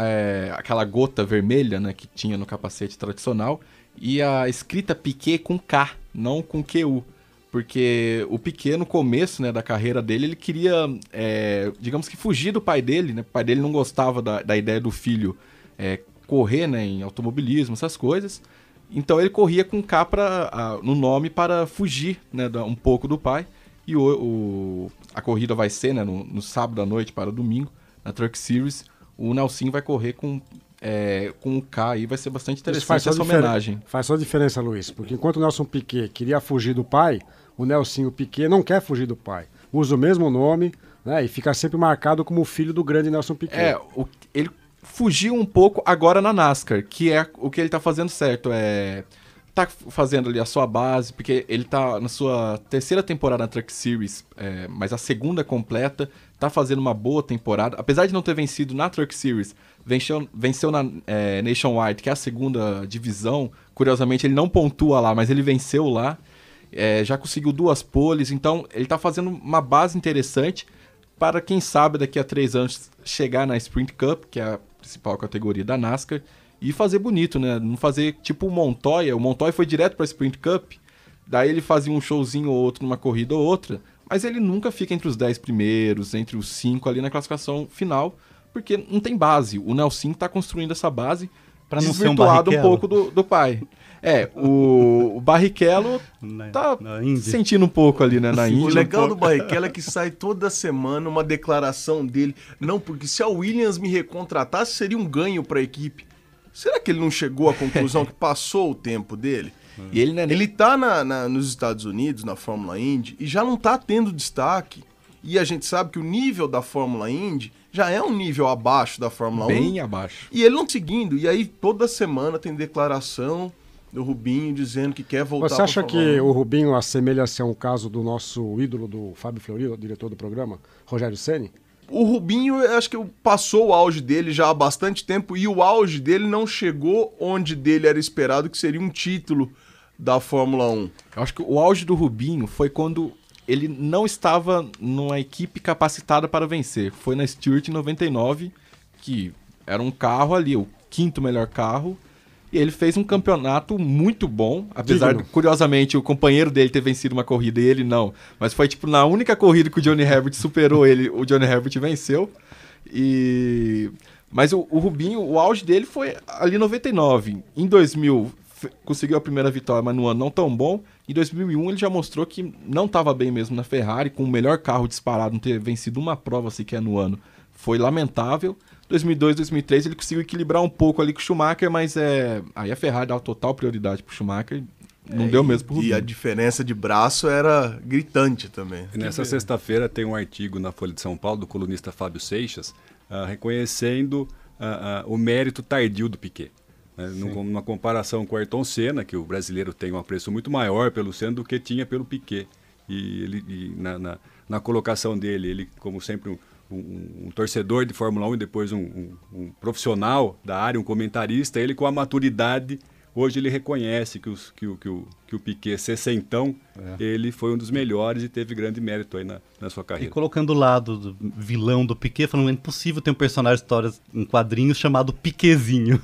aquela gota vermelha, né, que tinha no capacete tradicional, e a escrita Piquet com K, não com QU. Porque o Piquet, no começo, né, da carreira dele, ele queria, digamos que fugir do pai dele, né? O pai dele não gostava da ideia do filho correr, né, em automobilismo, essas coisas. Então ele corria com K no nome para fugir, né, um pouco do pai. E a corrida vai ser, né, no sábado à noite para domingo, na Truck Series. O Nelsinho vai correr com o K aí, vai ser bastante interessante essa homenagem. Faz só diferença, Luiz, porque enquanto o Nelson Piquet queria fugir do pai, o Nelsinho Piquet não quer fugir do pai. Usa o mesmo nome, né, e fica sempre marcado como o filho do grande Nelson Piquet. Ele fugiu um pouco agora na NASCAR, que é o que ele tá fazendo certo, tá fazendo ali a sua base, porque ele tá na sua terceira temporada na Truck Series, mas a segunda completa, tá fazendo uma boa temporada, apesar de não ter vencido na Truck Series, venceu na Nationwide, que é a segunda divisão, curiosamente ele não pontua lá, mas ele venceu lá, já conseguiu 2 poles, então ele tá fazendo uma base interessante para quem sabe daqui a 3 anos chegar na Sprint Cup, que é a principal categoria da NASCAR, e fazer bonito, né? Não fazer tipo o Montoya. O Montoya foi direto para a Sprint Cup, daí ele fazia um showzinho ou outro numa corrida ou outra, mas ele nunca fica entre os 10 primeiros, entre os 5 ali na classificação final, porque não tem base. O Nelsinho tá construindo essa base para não ser desvirtuado um pouco do pai. O Barrichello tá sentindo um pouco ali, né, na Índia. O legal do Barrichello é que sai toda semana uma declaração dele. Não, porque se a Williams me recontratasse, seria um ganho para a equipe. Será que ele não chegou à conclusão que passou o tempo dele? E ele tá nos Estados Unidos, na Fórmula Indy, e já não tá tendo destaque. E a gente sabe que o nível da Fórmula Indy já é um nível abaixo da Fórmula 1. Bem abaixo. E ele não seguindo. E aí toda semana tem declaração do Rubinho dizendo que quer voltar para a Você acha que o Rubinho assemelha-se a um caso do nosso ídolo, do Fábio Fleury, diretor do programa, Rogério Ceni? O Rubinho, eu acho que passou o auge dele já há bastante tempo e o auge dele não chegou onde dele era esperado, que seria um título da Fórmula 1. Eu acho que o auge do Rubinho foi quando ele não estava numa equipe capacitada para vencer. Foi na Stewart em 99, que Era um carro ali, o 5º melhor carro. E ele fez um campeonato muito bom, apesar, curiosamente, o companheiro dele ter vencido uma corrida e ele não. Mas foi, tipo, na única corrida que o Johnny Herbert superou ele, o Johnny Herbert venceu. Mas o Rubinho, o auge dele foi ali em 99. Em 2000, conseguiu a primeira vitória, mas no ano não tão bom. Em 2001, ele já mostrou que não estava bem mesmo na Ferrari, com o melhor carro disparado, não ter vencido uma prova sequer no ano. Foi lamentável. 2002, 2003 ele conseguiu equilibrar um pouco ali com o Schumacher, mas aí a Ferrari dá total prioridade pro Schumacher, não deu mesmo pro Rubinho. E a diferença de braço era gritante também. E nessa sexta-feira tem um artigo na Folha de São Paulo do colunista Fábio Seixas reconhecendo o mérito tardio do Piquet. Numa comparação com o Ayrton Senna, que o brasileiro tem um apreço muito maior pelo Senna do que tinha pelo Piquet. E na colocação dele, ele como sempre um torcedor de Fórmula 1 e depois um profissional da área, um comentarista, ele com a maturidade, hoje ele reconhece que o Piquet, 60, ele foi um dos melhores e teve grande mérito aí na sua carreira. E colocando o lado do vilão do Piquet, falando que é impossível ter um personagem de histórias em quadrinhos chamado Piquezinho.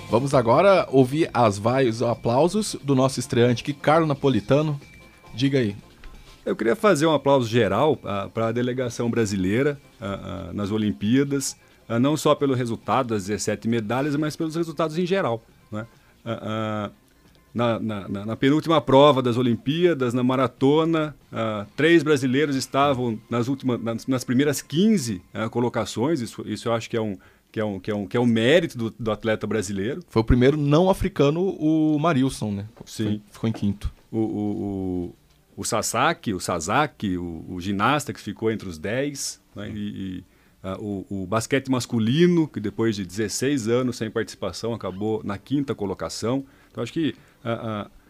Vamos agora ouvir as vaias e aplausos do nosso estreante aqui, Carlo Napolitano. Diga aí. Eu queria fazer um aplauso geral para a delegação brasileira nas Olimpíadas, não só pelo resultado das 17 medalhas, mas pelos resultados em geral. Né? Na penúltima prova das Olimpíadas, na maratona, 3 brasileiros estavam nas primeiras 15 colocações. Isso eu acho que é um mérito do atleta brasileiro. Foi o primeiro não africano, o Marilson, né? Sim. Ficou em 5º. O Sasaki, o ginasta que ficou entre os 10, né? O basquete masculino, que depois de 16 anos sem participação acabou na 5ª colocação. Então acho que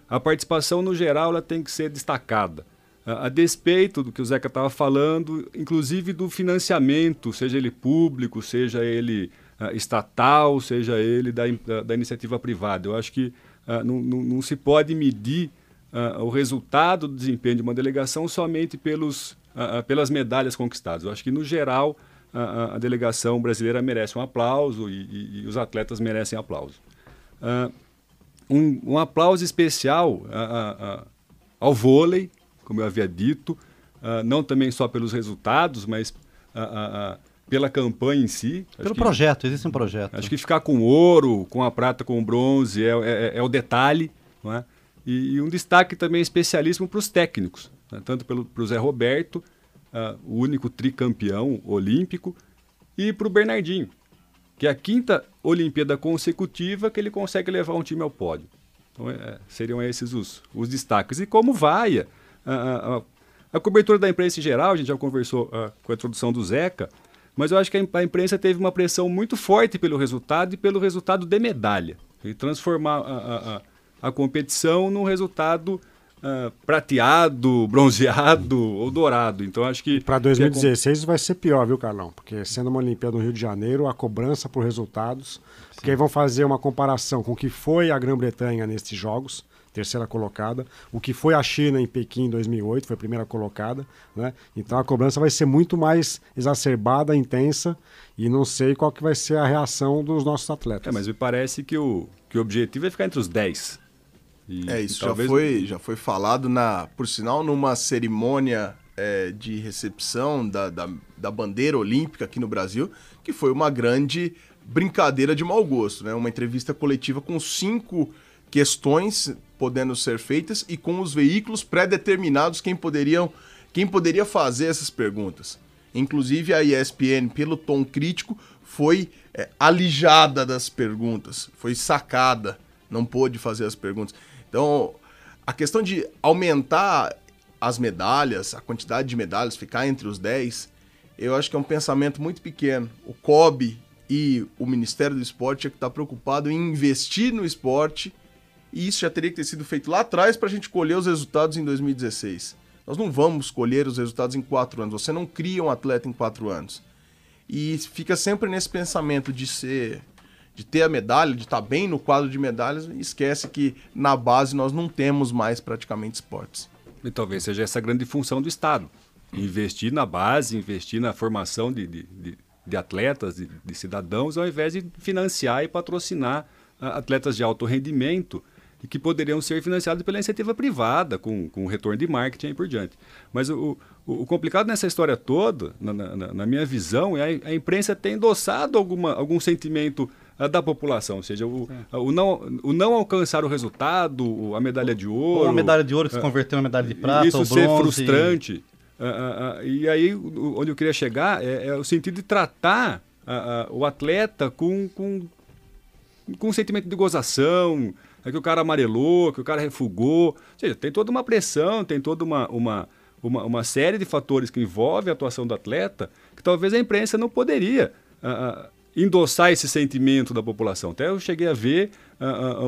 a participação no geral ela tem que ser destacada. A despeito do que o Zeca estava falando, inclusive do financiamento, seja ele público, seja ele estatal, seja ele da iniciativa privada. Eu acho que não se pode medir o resultado do desempenho de uma delegação somente pelas medalhas conquistadas. Eu acho que, no geral, a delegação brasileira merece um aplauso e os atletas merecem aplauso. Um aplauso especial ao vôlei, como eu havia dito, não também só pelos resultados, mas pela campanha em si. Pelo projeto, existe um projeto. Acho que ficar com ouro, com a prata, com o bronze é o detalhe, não é? E um destaque também especialíssimo para os técnicos, né? Tanto para o Zé Roberto, o único tricampeão olímpico, e para o Bernardinho, que é a 5ª Olimpíada consecutiva que ele consegue levar um time ao pódio. Então, seriam esses os destaques. E como vai a cobertura da imprensa em geral, a gente já conversou com a introdução do Zeca, mas eu acho que a imprensa teve uma pressão muito forte pelo resultado e pelo resultado de medalha. E transformar a competição num resultado prateado, bronzeado ou dourado. Então acho que para 2016 vai ser pior, viu, Carlão? Porque sendo uma Olimpíada no Rio de Janeiro, a cobrança por resultados, porque aí vão fazer uma comparação com o que foi a Grã-Bretanha nestes jogos, 3ª colocada, o que foi a China em Pequim em 2008, foi a 1ª colocada, né? Então a cobrança vai ser muito mais exacerbada, intensa, e não sei qual que vai ser a reação dos nossos atletas. Mas me parece que o objetivo é ficar entre os 10. Isso talvez... já foi falado, por sinal, numa cerimônia de recepção da bandeira olímpica aqui no Brasil, que foi uma grande brincadeira de mau gosto, né? Uma entrevista coletiva com 5 questões podendo ser feitas e com os veículos pré-determinados quem poderia fazer essas perguntas. Inclusive a ESPN, pelo tom crítico, foi alijada das perguntas, foi sacada, não pôde fazer as perguntas. Então, a questão de aumentar as medalhas, a quantidade de medalhas, ficar entre os 10, eu acho que é um pensamento muito pequeno. O COB e o Ministério do Esporte é que está preocupado em investir no esporte, e isso já teria que ter sido feito lá atrás para a gente colher os resultados em 2016. Nós não vamos colher os resultados em 4 anos, você não cria um atleta em 4 anos. E fica sempre nesse pensamento de ter a medalha, de estar bem no quadro de medalhas, e esquece que na base nós não temos mais praticamente esportes. E talvez seja essa a grande função do Estado. investir na base, investir na formação de atletas, de cidadãos, ao invés de financiar e patrocinar atletas de alto rendimento e que poderiam ser financiados pela iniciativa privada, com retorno de marketing e por diante. Mas o complicado nessa história toda, na minha visão, é a imprensa ter endossado algum sentimento da população, ou seja, o não alcançar o resultado, a medalha de ouro... Ou a medalha de ouro que se converteu em medalha de prata, isso ou bronze... ser frustrante. E aí, onde eu queria chegar é o sentido de tratar o atleta com um sentimento de gozação, que o cara amarelou, que o cara refugou. Ou seja, tem toda uma pressão, tem toda uma série de fatores que envolvem a atuação do atleta que talvez a imprensa não poderia endossar esse sentimento da população. Até eu cheguei a ver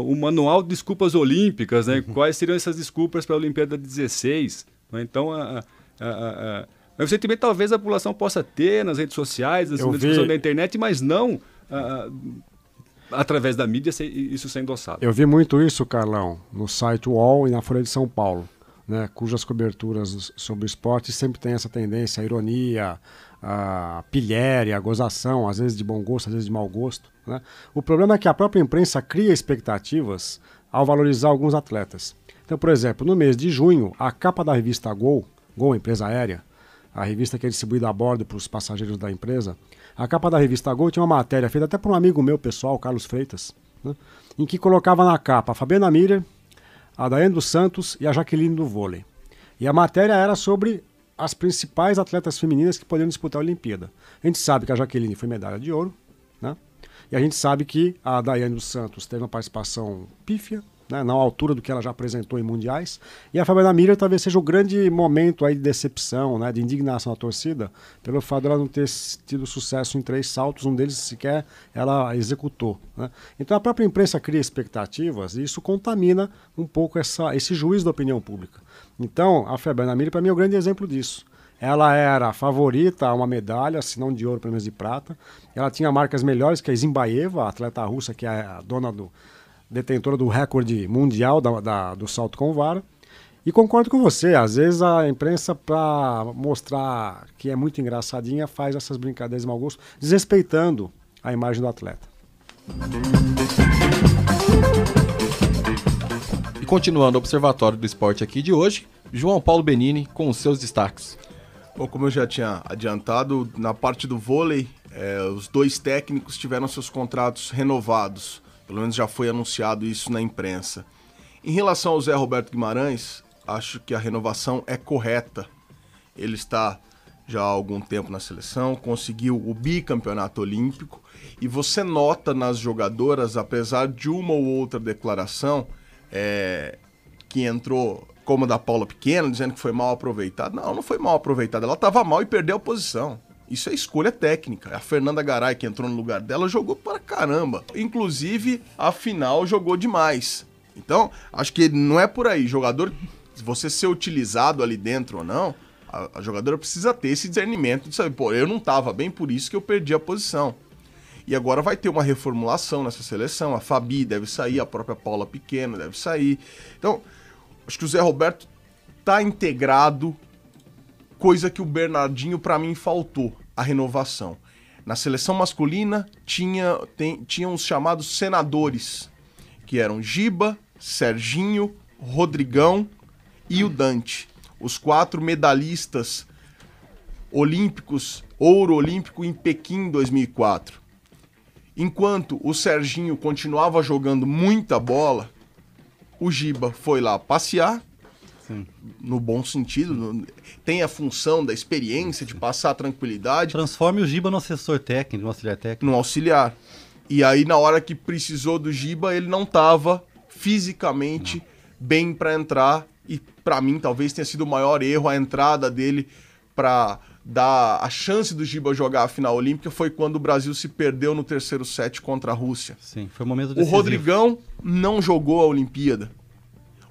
o manual de desculpas olímpicas, né? Quais seriam essas desculpas para a Olimpíada de 16. Né? Então, o sentimento talvez a população possa ter nas redes sociais, na discussão da internet, mas não através da mídia isso ser endossado. Eu vi muito isso, Carlão, no site UOL e na Folha de São Paulo, né, cujas coberturas sobre o esporte sempre tem essa tendência, a ironia, a pilhéria, a gozação, às vezes de bom gosto, às vezes de mau gosto. Né? O problema é que a própria imprensa cria expectativas ao valorizar alguns atletas. Então, por exemplo, no mês de junho, a capa da revista Gol, empresa aérea, a revista que é distribuída a bordo para os passageiros da empresa, a capa da revista Gol tinha uma matéria feita até por um amigo meu pessoal, Carlos Freitas, né, em que colocava na capa a Fabiana Miller, a Daiane dos Santos e a Jaqueline do vôlei. E a matéria era sobre as principais atletas femininas que poderiam disputar a Olimpíada. A gente sabe que a Jaqueline foi medalha de ouro, né, e a gente sabe que a Daiane dos Santos teve uma participação pífia, né, na altura do que ela já apresentou em mundiais, e a Fabiana Miller talvez seja o grande momento aí de decepção, né, de indignação da torcida, pelo fato dela não ter tido sucesso em 3 saltos, um deles sequer ela executou. Né. Então a própria imprensa cria expectativas e isso contamina um pouco esse juízo da opinião pública. Então a Fabiana Miller para mim é um grande exemplo disso. Ela era a favorita a uma medalha, se não de ouro, pelo menos de prata. Ela tinha marcas melhores que a Zimbaeva, a atleta russa, que é a detentora do recorde mundial do salto com vara. E concordo com você, às vezes a imprensa, para mostrar que é muito engraçadinha, faz essas brincadeiras de mau gosto, desrespeitando a imagem do atleta. E continuando o Observatório do Esporte aqui de hoje, João Paulo Benini com os seus destaques. Bom, como eu já tinha adiantado, na parte do vôlei, os 2 técnicos tiveram seus contratos renovados. Pelo menos já foi anunciado isso na imprensa. Em relação ao Zé Roberto Guimarães, acho que a renovação é correta. Ele está já há algum tempo na seleção, conseguiu o bicampeonato olímpico e você nota nas jogadoras, apesar de uma ou outra declaração que entrou, como a da Paula Pequeno, dizendo que foi mal aproveitada. Não foi mal aproveitada, ela estava mal e perdeu a posição. Isso é escolha técnica. A Fernanda Garay, que entrou no lugar dela, jogou para caramba. Inclusive, a final jogou demais. Então, acho que não é por aí. Jogador, se você ser utilizado ali dentro ou não, a jogadora precisa ter esse discernimento de saber, pô, eu não estava bem, por isso que eu perdi a posição. E agora vai ter uma reformulação nessa seleção. A Fabi deve sair, a própria Paula Pequeno deve sair. Então, acho que o Zé Roberto está integrado, coisa que o Bernardinho, para mim, faltou. A renovação. Na seleção masculina tinha os chamados senadores, que eram Giba, Serginho, Rodrigão e o Dante. Os 4 medalhistas olímpicos, ouro olímpico em Pequim em 2004. Enquanto o Serginho continuava jogando muita bola, o Giba foi lá passear, no bom sentido, tem a função da experiência, de passar tranquilidade. Transforme o Giba no assessor técnico, no auxiliar técnico. No auxiliar. E aí, na hora que precisou do Giba, ele não estava fisicamente bem para entrar. E para mim, talvez tenha sido o maior erro a entrada dele para dar a chance do Giba jogar a final olímpica. Foi quando o Brasil se perdeu no 3º set contra a Rússia. Sim, foi um momento decisivo. O Rodrigão não jogou a Olimpíada.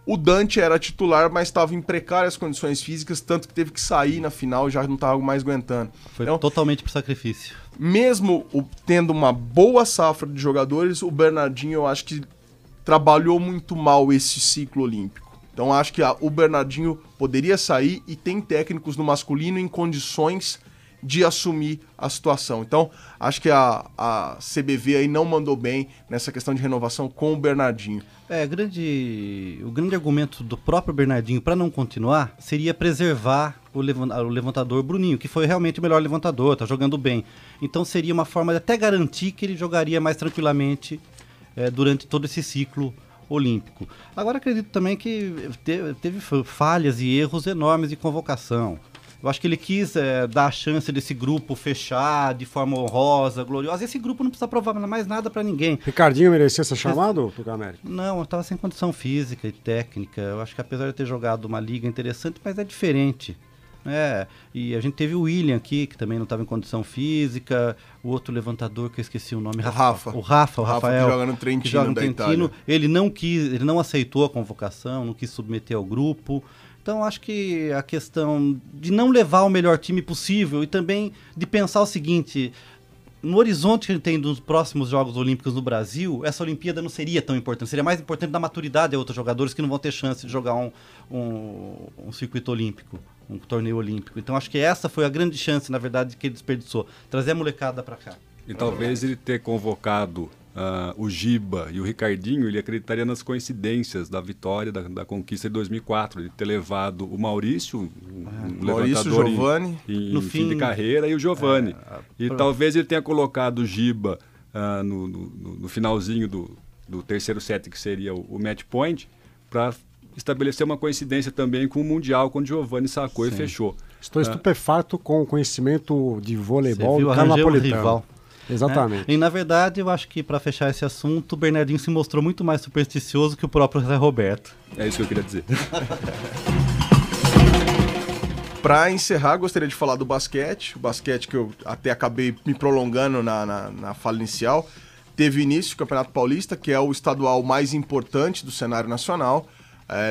O Dante era titular, mas estava em precárias condições físicas, tanto que teve que sair na final e já não estava mais aguentando. Foi então, totalmente por sacrifício. Mesmo tendo uma boa safra de jogadores, o Bernardinho, eu acho que trabalhou muito mal esse ciclo olímpico. Então acho que o Bernardinho poderia sair e tem técnicos no masculino em condições de assumir a situação. Então acho que a CBV aí não mandou bem nessa questão de renovação com o Bernardinho. O grande argumento do próprio Bernardinho para não continuar seria preservar o levantador Bruninho, que foi realmente o melhor levantador, tá jogando bem. Então seria uma forma de até garantir que ele jogaria mais tranquilamente durante todo esse ciclo olímpico. Agora acredito também que teve falhas e erros enormes de convocação. Eu acho que ele quis dar a chance desse grupo fechar de forma honrosa, gloriosa. Esse grupo não precisa provar mais nada para ninguém. Ricardinho merecia ser chamado pro América? Não, eu estava sem condição física e técnica. Eu acho que apesar de ter jogado uma liga interessante, mas é diferente. E a gente teve o William aqui, que também não estava em condição física. O outro levantador, que eu esqueci o nome. O Rafael. Que joga no Trentino da Itália. Ele não aceitou a convocação, não quis submeter ao grupo. Então, acho que a questão de não levar o melhor time possível e também de pensar o seguinte: no horizonte que a gente tem dos próximos Jogos Olímpicos no Brasil, essa Olimpíada não seria tão importante. Seria mais importante dar maturidade a outros jogadores que não vão ter chance de jogar um circuito olímpico, um torneio olímpico. Então, acho que essa foi a grande chance, na verdade, que ele desperdiçou. Trazer a molecada para cá. E talvez ele ter convocado o Giba e o Ricardinho, ele acreditaria nas coincidências da vitória, da conquista de 2004. Ele ter levado o Maurício, um levantador em fim de carreira, e o Giovani. Talvez ele tenha colocado o Giba no finalzinho do terceiro set, que seria o match point, para estabelecer uma coincidência também com o Mundial, quando o Giovani sacou e fechou. Estou estupefato com o conhecimento de voleibol do Napolitano. Exatamente. E na verdade, eu acho que para fechar esse assunto, o Bernardinho se mostrou muito mais supersticioso que o próprio Zé Roberto. É isso que eu queria dizer. Para encerrar, gostaria de falar do basquete. O basquete que eu até acabei me prolongando na fala inicial. Teve início o Campeonato Paulista, que é o estadual mais importante do cenário nacional.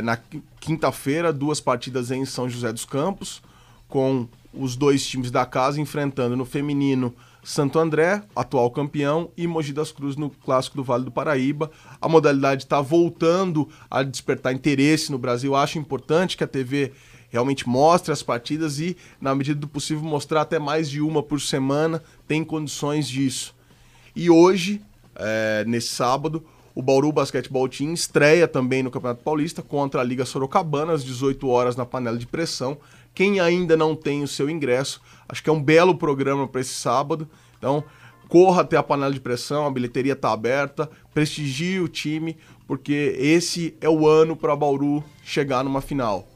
Na quinta-feira, 2 partidas em São José dos Campos, com os 2 times da casa enfrentando no feminino Santo André, atual campeão, e Mogi das Cruzes no Clássico do Vale do Paraíba. A modalidade está voltando a despertar interesse no Brasil. Acho importante que a TV realmente mostre as partidas e, na medida do possível, mostrar até mais de uma por semana. Tem condições disso. E hoje, nesse sábado, o Bauru Basquetebol Team estreia também no Campeonato Paulista contra a Liga Sorocabana, às 18 horas na panela de pressão. Quem ainda não tem o seu ingresso, acho que é um belo programa para esse sábado. Então, corra até a panela de pressão, a bilheteria está aberta, prestigie o time, porque esse é o ano para Bauru chegar numa final.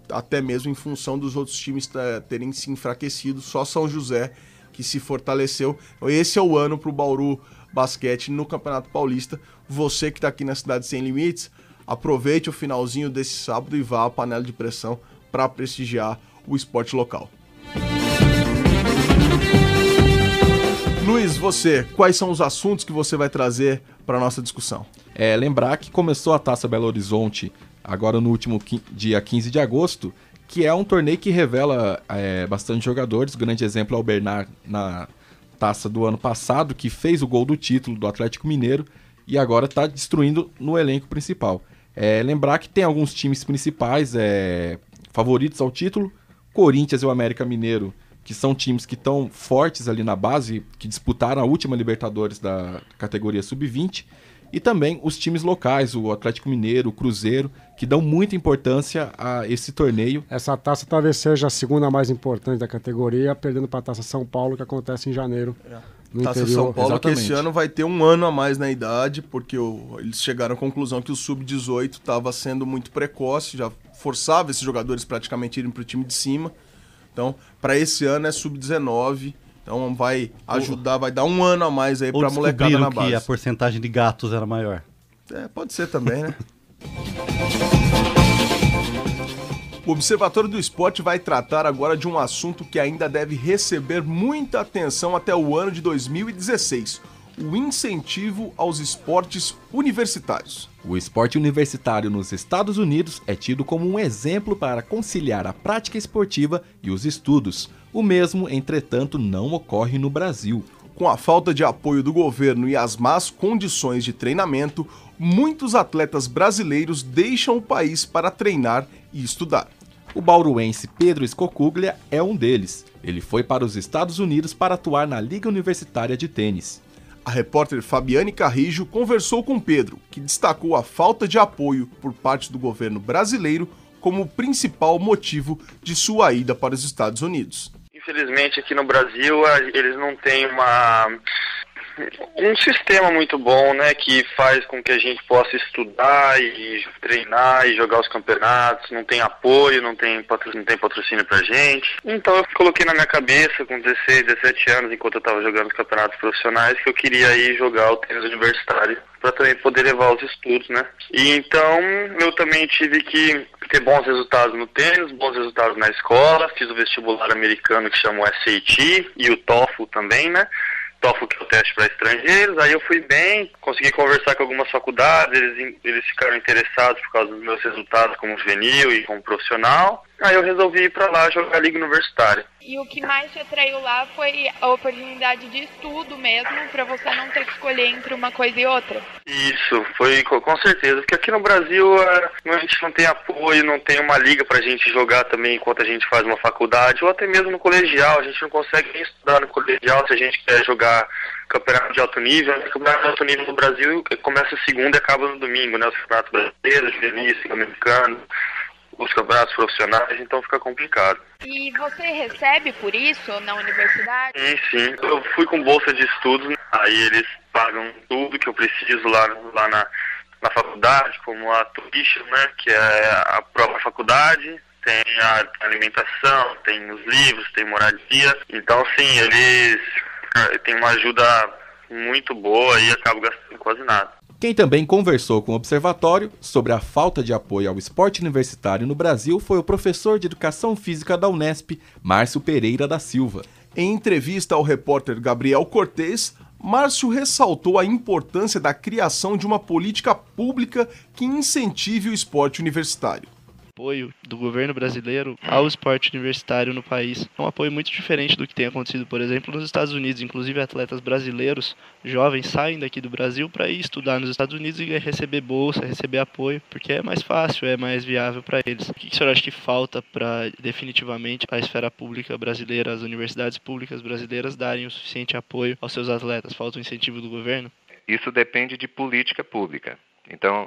Até mesmo em função dos outros times terem se enfraquecido, só São José que se fortaleceu. Então, esse é o ano para o Bauru Basquete no Campeonato Paulista. Você que está aqui na Cidade Sem Limites, aproveite o finalzinho desse sábado e vá à panela de pressão para prestigiar o esporte local. Luiz, quais são os assuntos que você vai trazer para a nossa discussão? Lembrar que começou a Taça Belo Horizonte agora no último dia 15 de agosto, que é um torneio que revela bastante jogadores. O grande exemplo é o Bernard na Taça do ano passado, que fez o gol do título do Atlético Mineiro e agora está destruindo no elenco principal. Lembrar que tem alguns times principais favoritos ao título, Corinthians e o América Mineiro, que são times que estão fortes ali na base, que disputaram a última Libertadores da categoria Sub-20, e também os times locais, o Atlético Mineiro, o Cruzeiro, que dão muita importância a esse torneio. Essa taça talvez seja a segunda mais importante da categoria, perdendo para a Taça São Paulo, que acontece em janeiro. Taça interior. São Paulo, exatamente. Que esse ano vai ter um ano a mais na idade, porque eles chegaram à conclusão que o Sub-18 estava sendo muito precoce, já forçava esses jogadores praticamente irem para o time de cima. Então, para esse ano é Sub-19, então vai ajudar, vai dar um ano a mais aí para a molecada na base. Que a porcentagem de gatos era maior. Pode ser também, né? O Observatório do Esporte vai tratar agora de um assunto que ainda deve receber muita atenção até o ano de 2016, o incentivo aos esportes universitários. O esporte universitário nos Estados Unidos é tido como um exemplo para conciliar a prática esportiva e os estudos. O mesmo, entretanto, não ocorre no Brasil. Com a falta de apoio do governo e as más condições de treinamento, muitos atletas brasileiros deixam o país para treinar e estudar. O bauruense Pedro Scocuglia é um deles. Ele foi para os Estados Unidos para atuar na Liga Universitária de Tênis. A repórter Fabiane Carrijo conversou com Pedro, que destacou a falta de apoio por parte do governo brasileiro como o principal motivo de sua ida para os Estados Unidos. Infelizmente, aqui no Brasil, eles não têm um sistema muito bom, né, que faz com que a gente possa estudar e treinar e jogar os campeonatos. Não tem apoio, não tem patrocínio pra gente. Então eu coloquei na minha cabeça com 16, 17 anos, enquanto eu estava jogando os campeonatos profissionais, que eu queria ir jogar o tênis universitário para também poder levar os estudos, né. E então eu também tive que ter bons resultados no tênis, bons resultados na escola. Fiz o vestibular americano que chama o SAT e o TOEFL também, né. TOEFL, que é o teste para estrangeiros. Aí eu fui bem, consegui conversar com algumas faculdades, eles ficaram interessados por causa dos meus resultados como juvenil e como profissional. Aí eu resolvi ir para lá jogar a Liga Universitária. E o que mais te atraiu lá foi a oportunidade de estudo mesmo, para você não ter que escolher entre uma coisa e outra? Isso, foi com certeza, porque aqui no Brasil a gente não tem apoio, não tem uma liga pra gente jogar também enquanto a gente faz uma faculdade, ou até mesmo no colegial. A gente não consegue nem estudar no colegial se a gente quer jogar campeonato de alto nível. O campeonato de alto nível no Brasil começa segunda e acaba no domingo, né? Os campeonatos brasileiros, juvenis, americanos, os campeonatos profissionais, então fica complicado. E você recebe por isso na universidade? Sim. Eu fui com bolsa de estudos, aí eles pagam tudo que eu preciso lá na faculdade, como a tuition, né, que é a própria faculdade, tem a alimentação, tem os livros, tem moradia. Então, sim, eles têm uma ajuda muito boa e acabo gastando quase nada. Quem também conversou com o Observatório sobre a falta de apoio ao esporte universitário no Brasil foi o professor de Educação Física da Unesp, Márcio Pereira da Silva. Em entrevista ao repórter Gabriel Cortez, Márcio ressaltou a importância da criação de uma política pública que incentive o esporte universitário. Apoio do governo brasileiro ao esporte universitário no país. É um apoio muito diferente do que tem acontecido, por exemplo, nos Estados Unidos. Inclusive, atletas brasileiros, jovens, saem daqui do Brasil para ir estudar nos Estados Unidos e receber bolsa, receber apoio, porque é mais fácil, é mais viável para eles. O que o senhor acha que falta para, definitivamente, a esfera pública brasileira, as universidades públicas brasileiras darem o suficiente apoio aos seus atletas? Falta o incentivo do governo? Isso depende de política pública. Então,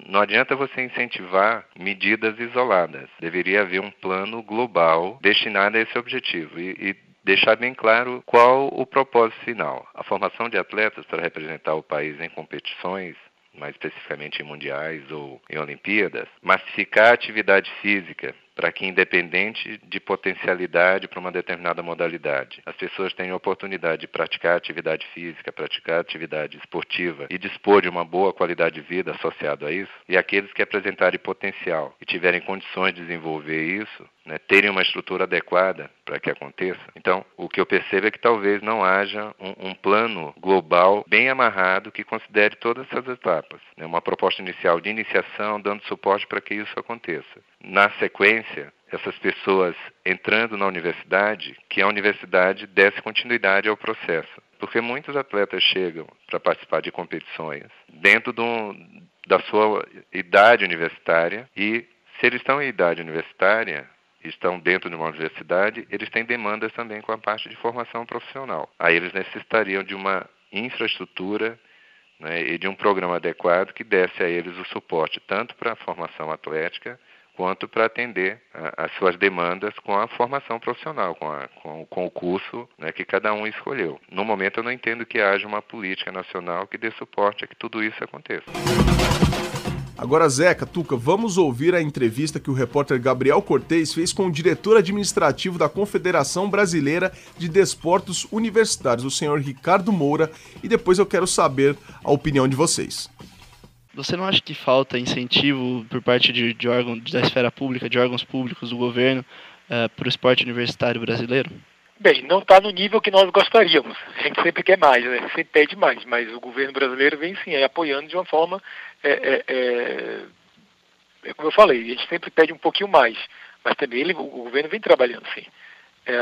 não adianta você incentivar medidas isoladas. Deveria haver um plano global destinado a esse objetivo e deixar bem claro qual o propósito final. A formação de atletas para representar o país em competições, mais especificamente em mundiais ou em Olimpíadas, massificar a atividade física para que, independente de potencialidade para uma determinada modalidade, as pessoas tenham a oportunidade de praticar atividade física, praticar atividade esportiva e dispor de uma boa qualidade de vida associado a isso, e aqueles que apresentarem potencial e tiverem condições de desenvolver isso, né, terem uma estrutura adequada para que aconteça. Então, o que eu percebo é que talvez não haja um plano global bem amarrado que considere todas essas etapas, né, uma proposta inicial de iniciação, dando suporte para que isso aconteça. Na sequência, essas pessoas entrando na universidade, que a universidade desse continuidade ao processo. Porque muitos atletas chegam para participar de competições dentro da sua idade universitária e, se eles estão em idade universitária, estão dentro de uma universidade, eles têm demandas também com a parte de formação profissional. Aí eles necessitariam de uma infraestrutura, né, e de um programa adequado que desse a eles o suporte tanto para a formação atlética quanto para atender as suas demandas com a formação profissional, com o curso, né, que cada um escolheu. No momento, eu não entendo que haja uma política nacional que dê suporte a que tudo isso aconteça. Agora, Zeca, Tuca, vamos ouvir a entrevista que o repórter Gabriel Cortez fez com o diretor administrativo da Confederação Brasileira de Desportos Universitários, o senhor Ricardo Moura, e depois eu quero saber a opinião de vocês. Você não acha que falta incentivo por parte de órgãos da esfera pública, de órgãos públicos do governo, para o esporte universitário brasileiro? Bem, não está no nível que nós gostaríamos. A gente sempre quer mais, né? Sempre pede mais, mas o governo brasileiro vem sim, apoiando de uma forma, como eu falei, a gente sempre pede um pouquinho mais, mas também o governo vem trabalhando sim.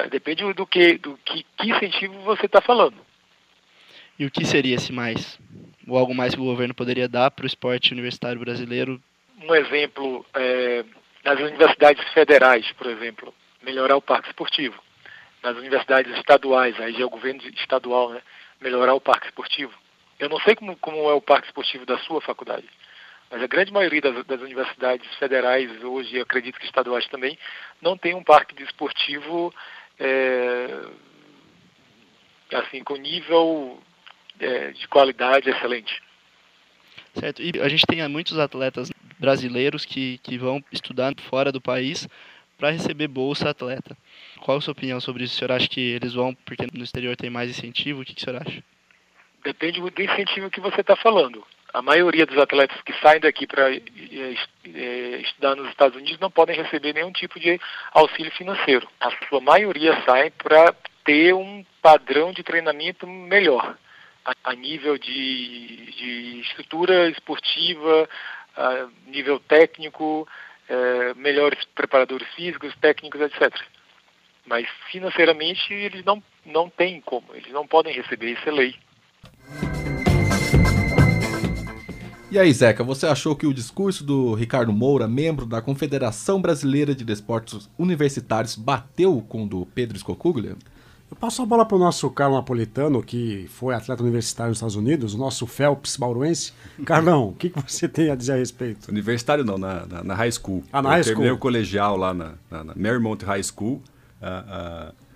Depende do que incentivo você está falando. E o que seria esse mais? Ou algo mais que o governo poderia dar para o esporte universitário brasileiro? Um exemplo, nas universidades federais, por exemplo, melhorar o parque esportivo. Nas universidades estaduais, aí já é o governo estadual, né? Melhorar o parque esportivo. Eu não sei como é o parque esportivo da sua faculdade, mas a grande maioria das universidades federais, hoje acredito que estaduais também, não tem um parque desportivo assim, com nível de qualidade excelente. Certo, e a gente tem muitos atletas brasileiros que vão estudar fora do país para receber bolsa atleta. Qual a sua opinião sobre isso? O senhor acha que eles vão porque no exterior tem mais incentivo? O que o senhor acha? Depende do incentivo que você está falando. A maioria dos atletas que saem daqui para estudar nos Estados Unidos não podem receber nenhum tipo de auxílio financeiro. A sua maioria sai para ter um padrão de treinamento melhor, a nível de estrutura esportiva, a nível técnico, melhores preparadores físicos, técnicos, etc. Mas financeiramente eles não têm como, eles não podem receber, isso é lei. E aí, Zeca, você achou que o discurso do Ricardo Moura, membro da Confederação Brasileira de Desportos Universitários, bateu com o do Pedro Scocuglia? Eu passo a bola para o nosso Carlos Napolitano, que foi atleta universitário nos Estados Unidos, o nosso Phelps bauruense. Carlão, o que você tem a dizer a respeito? Universitário não, na high school. Na high school. Terminei o colegial lá na Marymount High School,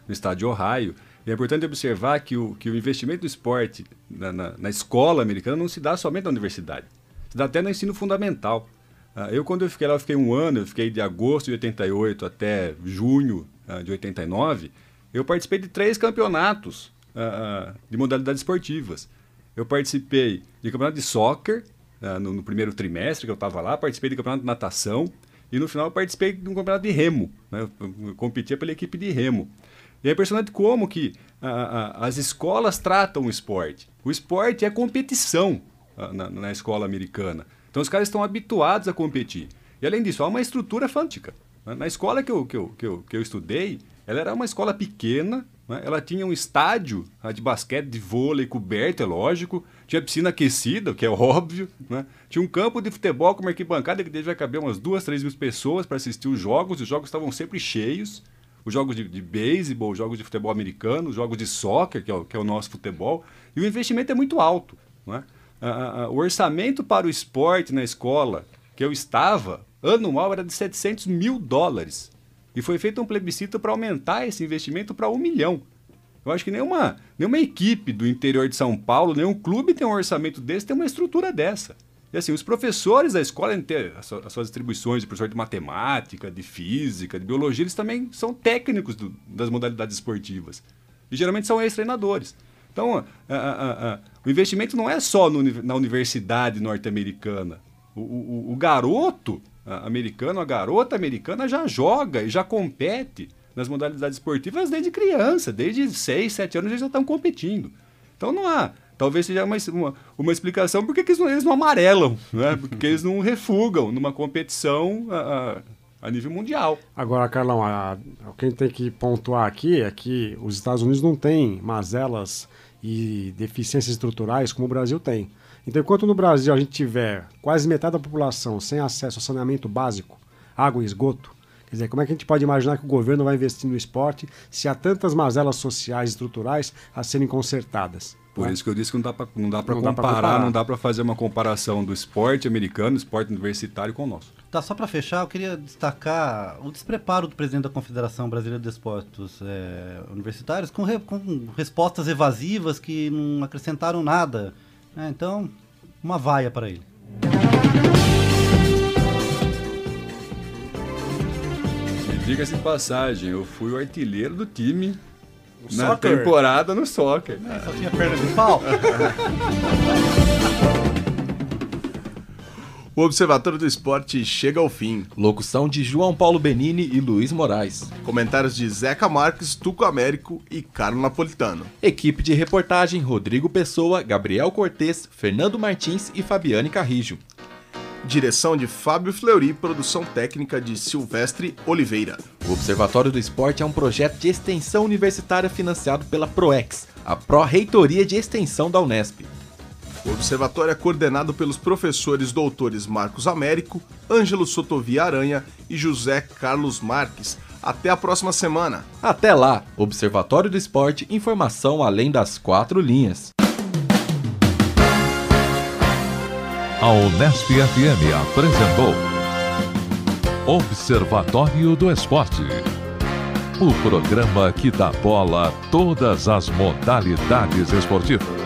no estado de Ohio. E é importante observar que o investimento do esporte na escola americana não se dá somente na universidade. Se dá até no ensino fundamental. Quando eu fiquei lá, eu fiquei um ano, eu fiquei de agosto de 88 até junho de 89, eu participei de 3 campeonatos de modalidades esportivas. Eu participei de campeonato de soccer, no primeiro trimestre que eu estava lá, participei de campeonato de natação, e no final eu participei de um campeonato de remo. Né? Eu competia pela equipe de remo. E é impressionante como que as escolas tratam o esporte. O esporte é competição na escola americana. Então os caras estão habituados a competir. E além disso, há uma estrutura fantástica. Na escola que eu estudei, ela era uma escola pequena, né? Ela tinha um estádio de basquete, de vôlei coberto, é lógico. Tinha piscina aquecida, que é óbvio. Né? Tinha um campo de futebol com uma arquibancada que devia caber umas 2-3 mil pessoas para assistir os jogos. Os jogos estavam sempre cheios. Os jogos de beisebol, os jogos de futebol americano, os jogos de soccer, que é o nosso futebol. E o investimento é muito alto. Né? O orçamento para o esporte na escola que eu estava, anual, era de $700 mil. E foi feito um plebiscito para aumentar esse investimento para $1 milhão. Eu acho que nenhuma equipe do interior de São Paulo, nenhum clube tem um orçamento desse, tem uma estrutura dessa. E assim, os professores da escola, além de ter as suas atribuições de professor de matemática, de física, de biologia, eles também são técnicos das modalidades esportivas. E geralmente são ex-treinadores. Então, o investimento não é só na universidade norte-americana. O garoto americano, a garota americana já joga e já compete nas modalidades esportivas desde criança, desde 6, 7 anos eles já estão competindo. Então não há, talvez seja uma explicação por que eles não amarelam, né? Porque eles não refugam numa competição a nível mundial. Agora, Carlão, o que a gente tem que pontuar aqui é que os Estados Unidos não têm mazelas e deficiências estruturais como o Brasil tem. Então, enquanto no Brasil a gente tiver quase metade da população sem acesso ao saneamento básico, água e esgoto, quer dizer, como é que a gente pode imaginar que o governo vai investir no esporte se há tantas mazelas sociais e estruturais a serem consertadas? Por isso que eu disse que não dá para comparar, não dá para fazer uma comparação do esporte americano, esporte universitário com o nosso. Tá, só para fechar, eu queria destacar o despreparo do presidente da Confederação Brasileira de Desportos Universitários com respostas evasivas que não acrescentaram nada. Então, uma vaia para ele. E diga-se de passagem, eu fui o artilheiro do time na soccer? Temporada no soccer. Só tinha perna de pau. O Observatório do Esporte chega ao fim. Locução de João Paulo Benini e Luiz Moraes. Comentários de Zeca Marques, Tuco Américo e Carlos Napolitano. Equipe de reportagem Rodrigo Pessoa, Gabriel Cortez, Fernando Martins e Fabiane Carrijo. Direção de Fábio Fleury, produção técnica de Silvestre Oliveira. O Observatório do Esporte é um projeto de extensão universitária financiado pela PROEX, a Pró-Reitoria de Extensão da Unesp. O Observatório é coordenado pelos professores doutores Marcos Américo, Ângelo Sotovia Aranha e José Carlos Marques. Até a próxima semana. Até lá, Observatório do Esporte, informação além das 4 linhas. A Unesp FM apresentou Observatório do Esporte, o programa que dá bola a todas as modalidades esportivas.